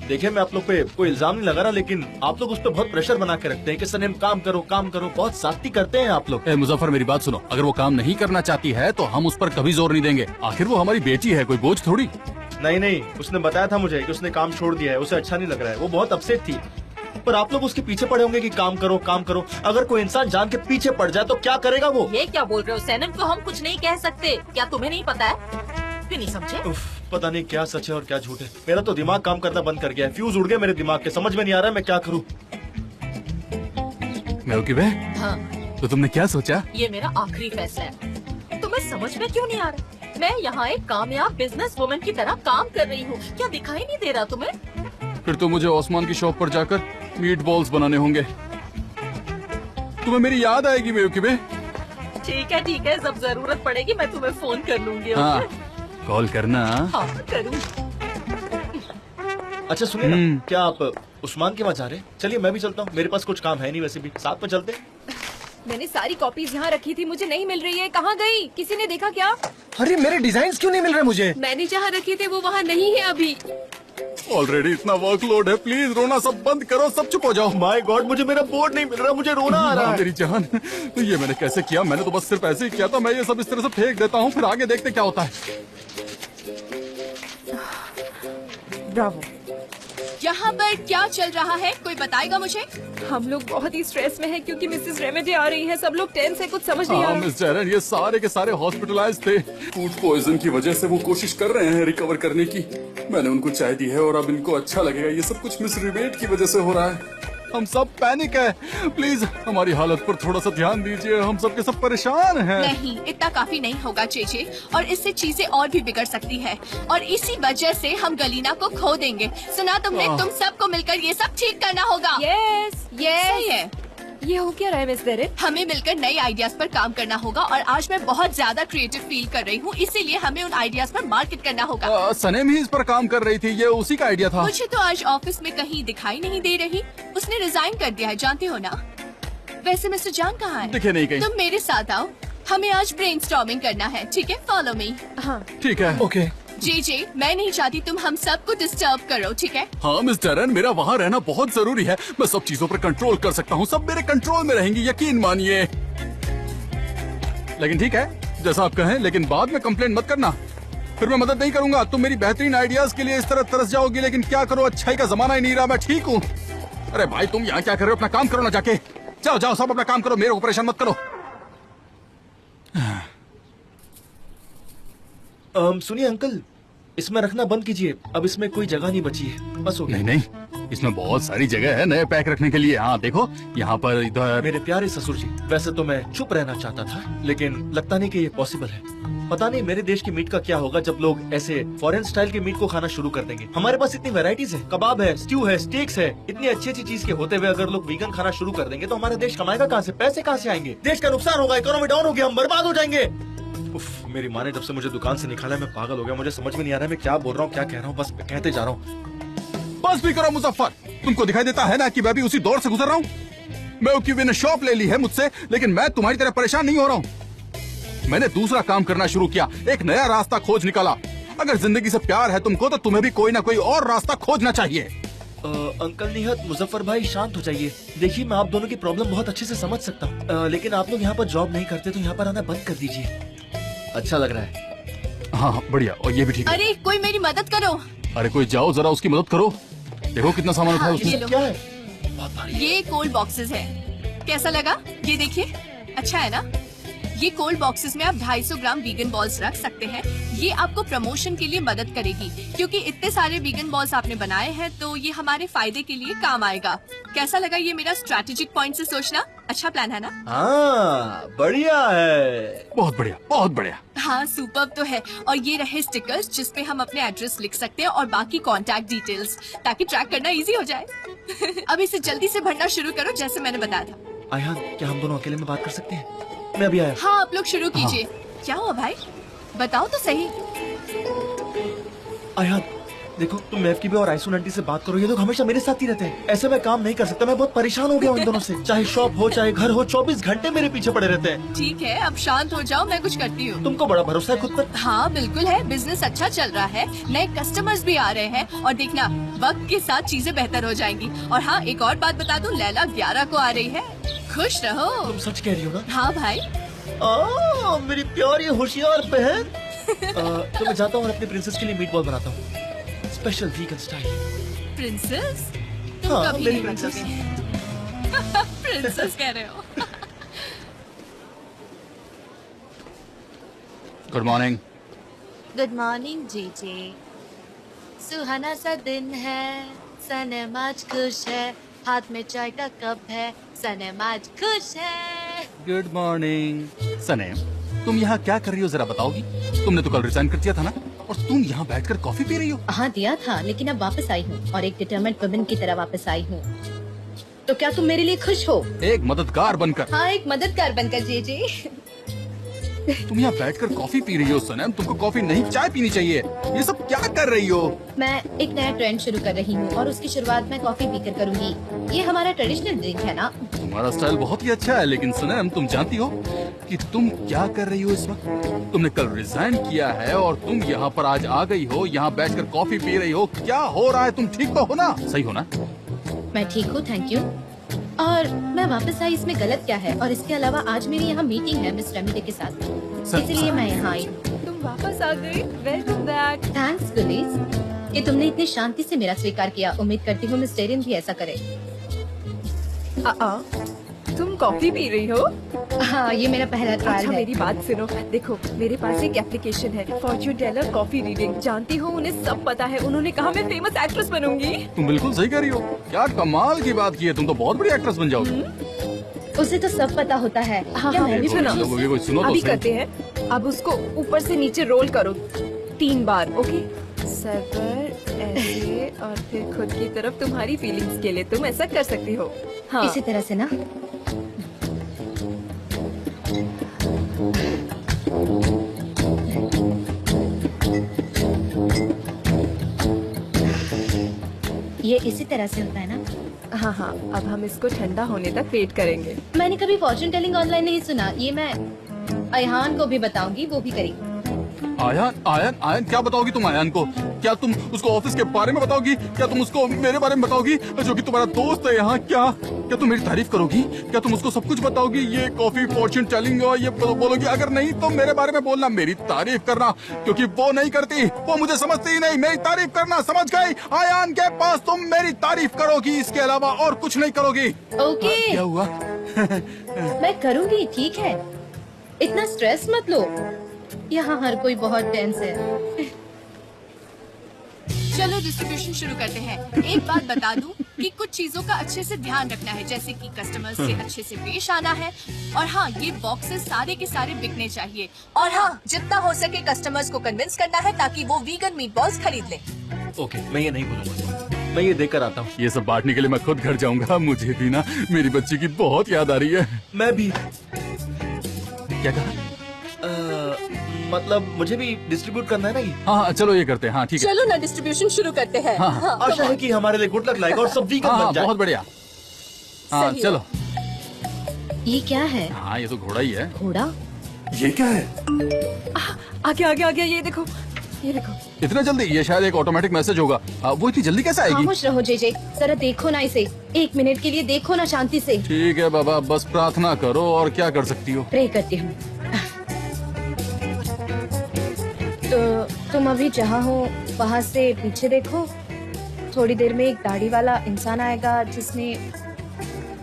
देखिए मैं आप लोग पे कोई इल्जाम नहीं लगा रहा, लेकिन आप लोग उस पर बहुत प्रेशर बना के रखते हैं कि सनम काम करो काम करो, बहुत सख्ती करते हैं आप लोग। मुजफ्फर मेरी बात सुनो, अगर वो काम नहीं करना चाहती है तो हम उस पर कभी जोर नहीं देंगे। आखिर वो हमारी बेटी है, कोई बोझ थोड़ी। नहीं नहीं, उसने बताया था मुझे कि उसने काम छोड़ दिया है, उसे अच्छा नहीं लग रहा है, वो बहुत अपसेट थी। पर आप लोग उसके पीछे पड़े होंगे कि काम करो काम करो। अगर कोई इंसान जान के पीछे पड़ जाए तो क्या करेगा वो? ये क्या बोल रहे हो सैनम को हम कुछ नहीं कह सकते, क्या तुम्हें नहीं पता है? भी नहीं समझे? उफ, पता नहीं क्या सच है और क्या झूठ है। मेरा तो दिमाग काम करना बंद कर गया है, फ्यूज उड़ गया मेरे दिमाग के, समझ में नहीं आ रहा है मैं क्या करूँ। हाँ, तो तुमने क्या सोचा? ये मेरा आखिरी फैसला है। तुम्हें समझ में क्यों नहीं आ रहा? मैं यहाँ एक कामयाब बिजनेस वुमन की तरह काम कर रही हूँ, क्या दिखाई नहीं दे रहा तुम्हें? फिर तो मुझे ओस्मान की शॉप पर जाकर मीट बॉल्स बनाने होंगे। तुम्हें मेरी याद आएगी बेवकूफ़े। ठीक है, जब जरूरत पड़ेगी मैं तुम्हें फोन कर लूंगी। हाँ, ओके? कॉल करना। हाँ करूँ। अच्छा सुनिए ना, क्या आप उस्मान के वहाँ जा रहे हैं? चलिए मैं भी चलता हूँ, मेरे पास कुछ काम है नहीं, वैसे भी साथ में चलते हैं। मैंने सारी कॉपीज यहाँ रखी थी, मुझे नहीं मिल रही है, कहाँ गई? किसी ने देखा क्या? अरे मेरे डिजाइन क्यों नहीं मिल रहे मुझे? मैंने जहाँ रखे थे वो वहाँ नहीं है अभी। ऑलरेडी इतना वर्कलोड है, प्लीज रोना सब बंद करो, सब चुप हो जाओ। माय गॉड, मुझे मेरा बोर्ड नहीं मिल रहा, मुझे रोना आ रहा है। मेरी जान, तो ये मैंने कैसे किया? मैंने तो बस सिर्फ ऐसे ही किया था। मैं ये सब इस तरह से फेंक देता हूँ, फिर आगे देखते क्या होता है। ब्रावो। यहाँ पर क्या चल रहा है, कोई बताएगा मुझे? हम लोग बहुत ही स्ट्रेस में हैं क्योंकि मिसेस रेमेडी आ रही हैं। सब लोग टेंस है, कुछ समझ नहीं आ रहा। मिस जैरन, ये सारे के सारे हॉस्पिटलाइज थे। फूड पॉइजन की वजह से वो कोशिश कर रहे हैं रिकवर करने की। मैंने उनको चाय दी है और अब इनको अच्छा लगेगा। ये सब कुछ मिस रिबेट की वजह से हो रहा है। हम सब पैनिक है, प्लीज हमारी हालत पर थोड़ा सा ध्यान दीजिए, हम सब के सब परेशान हैं। नहीं, इतना काफी नहीं होगा चेचे, और इससे चीजें और भी बिगड़ सकती है, और इसी वजह से हम गलीना को खो देंगे। सुना तुमने? तुम सबको मिलकर ये सब ठीक करना होगा। यस सही है। ये हो क्या रहा है मिस डेरेन? हमें मिलकर नए आइडियाज पर काम करना होगा, और आज मैं बहुत ज्यादा क्रिएटिव फील कर रही हूँ, इसीलिए हमें उन आइडियाज पर मार्केट करना होगा। सनेम ही इस पर काम कर रही थी, ये उसी का आइडिया था। मुझे तो आज ऑफिस में कहीं दिखाई नहीं दे रही, उसने रिजाइन कर दिया है, जानते हो ना? वैसे मिस्टर जान कहाँ है? दिखे नहीं कहीं। तुम मेरे साथ आओ, हमें आज ब्रेनस्टॉर्मिंग करना है, ठीक है? Follow me. हाँ ठीक है। ओके। जे मैं नहीं चाहती तुम हम सबको डिस्टर्ब करो, ठीक है? हाँ मिस डैरन, मेरा वहाँ रहना बहुत जरूरी है। मैं सब चीजों पर कंट्रोल कर सकता हूँ, सब मेरे कंट्रोल में रहेंगी, यकीन मानिए। लेकिन ठीक है, जैसा आप कहें, लेकिन बाद में कंप्लेंट मत करना, फिर मैं मदद नहीं करूंगा। तुम मेरी बेहतरीन आइडियाज के लिए इस तरह तरस जाओगी, लेकिन क्या करो, अच्छाई का जमाना ही नहीं रहा। मैं ठीक हूँ। अरे भाई तुम यहाँ क्या कर रहे हो? अपना काम करो ना जाके। जाओ जाओ, सब अपना काम करो, मेरे को परेशान मत करो। सुनिए अंकल, इसमें रखना बंद कीजिए, अब इसमें कोई जगह नहीं बची है, बस हो गया। नहीं नहीं, इसमें बहुत सारी जगह है नए पैक रखने के लिए। हाँ देखो, यहाँ पर इधर। मेरे प्यारे ससुर जी, वैसे तो मैं चुप रहना चाहता था, लेकिन लगता नहीं कि ये पॉसिबल है। पता नहीं मेरे देश की मीट का क्या होगा जब लोग ऐसे फॉरेन स्टाइल के मीट को खाना शुरू कर देंगे। हमारे पास इतनी वैरायटीज है, कबाब है, स्ट्यू है, स्टेक्स है, इतनी अच्छी अच्छी चीज के होते हुए अगर लोग वीगन खाना शुरू कर देंगे तो हमारा देश कमाएगा कहाँ से? पैसे कहाँ से आएंगे? देश का नुकसान होगा, इकोनॉमी डाउन होगी, हम बर्बाद हो जाएंगे। उफ, मेरी माँ ने जब से मुझे दुकान से निकाला मैं पागल हो गया, मुझे समझ में नहीं आ रहा है मैं क्या बोल रहा हूँ, क्या कह रहा हूँ, बस कहते जा रहा हूँ। बस भी करो मुजफ्फर, तुमको दिखाई देता है ना कि मैं भी उसी दौर से गुजर रहा हूँ। मैं क्योंकि मैंने शॉप ले ली है मुझसे, लेकिन मैं तुम्हारी तरह परेशान नहीं हो रहा हूँ। मैंने दूसरा काम करना शुरू किया, एक नया रास्ता खोज निकाला। अगर जिंदगी से प्यार है तुमको तो तुम्हें भी कोई ना कोई और रास्ता खोजना चाहिए। अंकल निहत, मुजफ्फर भाई शांत हो जाइए। देखिए मैं आप दोनों की प्रॉब्लम बहुत अच्छे से समझ सकता हूँ, लेकिन आप लोग यहाँ पर जॉब नहीं करते तो यहाँ पर आना बंद कर दीजिए। अच्छा लग रहा है। हाँ बढ़िया, और ये भी ठीक है। अरे कोई मेरी मदद करो। अरे कोई जाओ जरा उसकी मदद करो, देखो कितना सामान उठाया उसने। ये लो। क्या है? बहुत भारी। ये कोल्ड बॉक्सेस है, कैसा लगा? ये देखिए, अच्छा है ना? ये कोल्ड बॉक्सेस में आप 250 ग्राम वीगन बॉल्स रख सकते हैं। ये आपको प्रमोशन के लिए मदद करेगी, क्योंकि इतने सारे वीगन बॉल्स आपने बनाए हैं तो ये हमारे फायदे के लिए काम आएगा। कैसा लगा ये मेरा स्ट्रैटेजिक पॉइंट से सोचना? अच्छा प्लान है ना? हाँ बढ़िया है। बहुत बढ़िया, बहुत बढ़िया। हाँ सुपर्ब तो है। और ये रहे स्टिकर्स जिसपे हम अपने एड्रेस लिख सकते हैं और बाकी कांटेक्ट डिटेल्स, ताकि ट्रैक करना इजी हो जाए। अब इसे जल्दी से भरना शुरू करो जैसे मैंने बताया था। आयान, क्या हम दोनों अकेले में बात कर सकते हैं? मैं अभी आया। हाँ आप लोग शुरू कीजिए। क्या हुआ भाई, बताओ तो सही। आयान, देखो तुम मेफकीबे और आइसुन आंटी से बात करो, ये लोग हमेशा मेरे साथ ही रहते हैं। ऐसे मैं काम नहीं कर सकता, मैं बहुत परेशान हो गया हूँ इन दोनों से। चाहे शॉप हो चाहे घर हो, 24 घंटे मेरे पीछे पड़े रहते हैं। ठीक है, अब शांत हो जाओ, मैं कुछ करती हूँ। तुमको बड़ा भरोसा है खुद पर। हाँ बिल्कुल है, बिजनेस अच्छा चल रहा है, नए कस्टमर्स भी आ रहे हैं और देखना वक्त के साथ चीजें बेहतर हो जाएंगी। और हाँ, एक और बात बता दूं, लैला 11 को आ रही है। खुश रहो। तुम सच कह रही हो ना? हाँ भाई। मेरी प्यारी होशियार बहन। तो मैं जाता हूँ और अपनी प्रिंसेस के लिए मीट बॉल बनाता हूँ, स्पेशल वीगन स्टाइल। प्रिंसेस? तुम हाँ, कभी मेरी नहीं प्रिंसेस। बनोगे। प्रिंसेस कह रहे हो? Good morning. गुड मॉर्निंग जीजी। सुहाना सा दिन है, सनम आज खुश है, हाथ में चाय का कप है, सनम आज खुश है। Good morning. सनेम, तुम यहाँ क्या कर रही हो जरा बताओगी? तुमने तो कल रिजाइन कर दिया था ना, और तुम यहाँ बैठकर कॉफी पी रही हो? हाँ दिया था, लेकिन अब वापस आई हूँ और एक डिटरमेंट वुमेन की तरह वापस आई हूँ। तो क्या तुम मेरे लिए खुश हो? एक मददगार बनकर। हाँ, एक मददगार बनकर जीजी। तुम यहाँ बैठकर कॉफी पी रही हो सनेम, तुमको कॉफी नहीं चाय पीनी चाहिए। ये सब क्या कर रही हो? मैं एक नया ट्रेंड शुरू कर रही हूँ और उसकी शुरुआत मैं कॉफी पीकर करूँगी। ये हमारा ट्रेडिशनल ड्रिंक है ना। तुम्हारा स्टाइल बहुत ही अच्छा है, लेकिन सनेम तुम जानती हो कि तुम क्या कर रही हो इस वक्त? तुमने कल रिजाइन किया है और तुम यहाँ पर आज आ गई हो, यहाँ बैठकर कॉफी पी रही हो। क्या हो रहा है? तुम ठीक तो हो ना? सही हो ना? मैं ठीक हूँ, थैंक यू। और मैं वापस आई, इसमें गलत क्या है? और इसके अलावा आज मेरी यहाँ मीटिंग है मिस रेमिडे के साथ, इसलिए मैं यहाँ आई। तुम वापस आ गई, वेलकम बैक। थैंक्स गुलीज कि तुमने इतनी शांति से मेरा स्वीकार किया। उम्मीद करती हूँ मिस टेरिन भी ऐसा करे। तुम कॉफी पी रही हो? हाँ, ये मेरा पहला ट्रायल अच्छा है। मेरी बात सुनो, देखो मेरे पास एक एप्लीकेशन है, फॉर्च्यून टेलर कॉफी रीडिंग। जानती हो, उन्हें सब पता है। उन्होंने कहा मैं फेमस एक्ट्रेस बनूंगी। तुम बिल्कुल सही कह रही हो। क्या कमाल की बात की है, तुम तो बहुत बड़ी एक्ट्रेस बन जाओगी। उसे तो सब पता होता है। हाँ, क्या मैं भी सुनो, सुनो तो अभी सही। करते हैं। अब उसको ऊपर से नीचे रोल करो 3 बार, ओके? सबर ऐसे और फिर खुद की तरफ। तुम्हारी फीलिंग्स के लिए तुम ऐसा कर सकती हो। हाँ, इसी तरह से ना। ये इसी तरह से होता है ना? हाँ हाँ, अब हम इसको ठंडा होने तक वेट करेंगे। मैंने कभी फॉर्चून टेलिंग ऑनलाइन नहीं सुना। ये मैं अयहान को भी बताऊंगी, वो भी करेगी। आयन, आयन, आयन, क्या बताओगी तुम आयन को? क्या तुम उसको ऑफिस के बारे में बताओगी? क्या तुम उसको मेरे बारे में बताओगी, जो कि तुम्हारा दोस्त है यहाँ? क्या तुम मेरी तारीफ करोगी? क्या तुम उसको सब कुछ बताओगी? ये कॉफी फॉर्च्यून टेलिंग और ये बोलोगी? अगर नहीं तो मेरे बारे में बोलना, मेरी तारीफ करना, क्योंकि वो नहीं करती, वो मुझे समझती ही नहीं। मेरी तारीफ करना, समझ गई? आयन के पास तुम मेरी तारीफ करोगी, इसके अलावा और कुछ नहीं करोगी। ओके। क्या हुआ? मैं करूंगी, ठीक है? इतना स्ट्रेस मत लो, यहाँ हर कोई बहुत टेंस है। चलो डिस्ट्रीब्यूशन शुरू करते हैं। एक बात बता दूं कि कुछ चीजों का अच्छे से ध्यान रखना है, जैसे कि कस्टमर्स से अच्छे से पेश आना है। और हाँ, ये बॉक्सेस सारे के सारे बिकने चाहिए। और हाँ, जितना हो सके कस्टमर्स को कन्विंस करना है ताकि वो वीगन मीट बॉल्स खरीद लें। ओके, मैं ये नहीं भूलूंगा। मैं ये देख कर आता हूँ। ये सब बांटने के लिए मैं खुद घर जाऊंगा। मुझे भी ना मेरी बच्ची की बहुत याद आ रही है। मैं भी। क्या कहा? मतलब मुझे भी डिस्ट्रीब्यूट करना है ना ये। हाँ चलो ये करते हैं। हाँ ठीक है। चलो ना डिस्ट्रीब्यूशन शुरू करते हैं। हाँ, आशा है कि हमारे लिए गुड लक लाएगा और सब वीगन बन जाए। बहुत बढ़िया। हाँ सही चलो। ये क्या है? हाँ ये तो घोड़ा ही है। घोड़ा? ये क्या है? आगे आगे आगे, ये देखो, ये देखो। इतना जल्दी? ये शायद एक ऑटोमेटिक मैसेज होगा। वो इतनी जल्दी कैसे आएगी? खामोश रहो जेजे, जरा देखो ना इसे। 1 मिनट के लिए देखो ना शांति से। ठीक है बाबा, बस प्रार्थना करो, और क्या कर सकती हो? प्रे करती हूँ। तो तुम अभी जहाँ हो वहाँ से पीछे देखो। थोड़ी देर में एक दाढ़ी वाला इंसान आएगा जिसने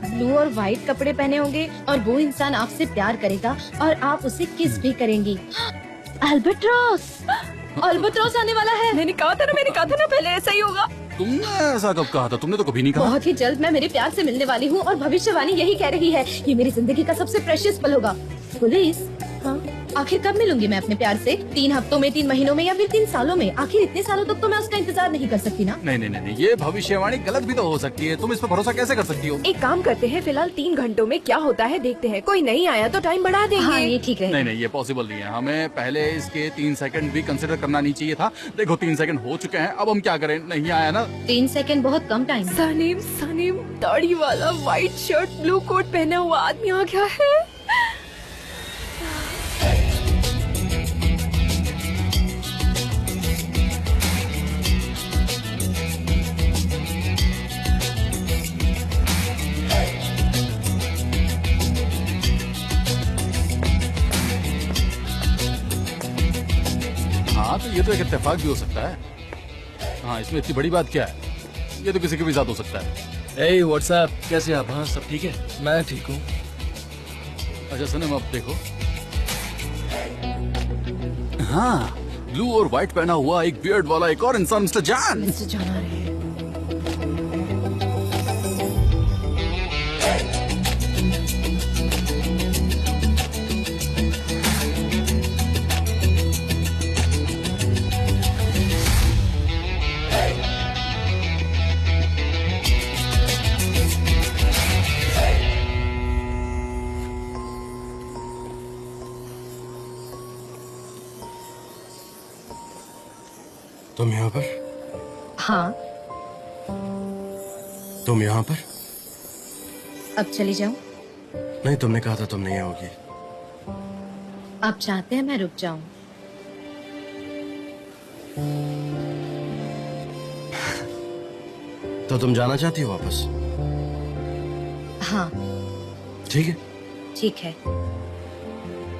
ब्लू और व्हाइट कपड़े पहने होंगे, और वो इंसान आपसे प्यार करेगा और आप उसे किस भी करेंगी। अल्बाट्रॉस! अल्बाट्रॉस आने वाला है। मैंने कहा था ना पहले ऐसा ही होगा। तुमने ऐसा कब कहा था? तुमने तो कभी नहीं कहा। बहुत ही जल्द मैं मेरे प्यार से मिलने वाली हूँ और भविष्यवाणी यही कह रही है, ये मेरी जिंदगी का सबसे प्रेशियस पल होगा। पुलिस? हाँ? आखिर कब मिलूंगी मैं अपने प्यार से? 3 हफ्तों में, 3 महीनों में या फिर 3 सालों में? आखिर इतने सालों तक तो मैं उसका इंतजार नहीं कर सकती ना। नहीं नहीं नहीं नहीं, ये भविष्यवाणी गलत भी तो हो सकती है। तुम इस पर भरोसा कैसे कर सकती हो? एक काम करते हैं, फिलहाल 3 घंटों में क्या होता है देखते हैं। कोई नहीं आया तो टाइम बढ़ा देंगे। हाँ, ये ठीक है। नहीं नहीं, ये पॉसिबल नहीं है। हमें पहले इसके 3 सेकंड भी कंसिडर करना नहीं चाहिए था। देखो 3 सेकंड हो चुके हैं, अब हम क्या करें? नहीं आया ना। 3 सेकंड बहुत कम टाइम। सनीम दाढ़ी वाला व्हाइट शर्ट ब्लू कोट पहना हुआ आदमी आ गया है। हाँ तो ये तो एक इत्तेफाक भी हो सकता है। हाँ, इसमें इतनी बड़ी बात क्या है? ये तो किसी के भी साथ हो सकता है। Hey, what's up? कैसे आप? हाँ, सब ठीक है? मैं ठीक हूँ। अच्छा सनम, अब देखो। हाँ, ब्लू और व्हाइट पहना हुआ एक बियर्ड वाला एक और इंसान, मिस्टर जान। मिस्टर जान आ रहे हैं। तुम यहाँ पर? हाँ, तुम यहाँ पर? अब चली जाऊं? नहीं, तुमने कहा था तुम नहीं आओगी। आप चाहते हैं मैं रुक जाऊं? तो तुम जाना चाहती हो वापस? हाँ, ठीक है। ठीक है।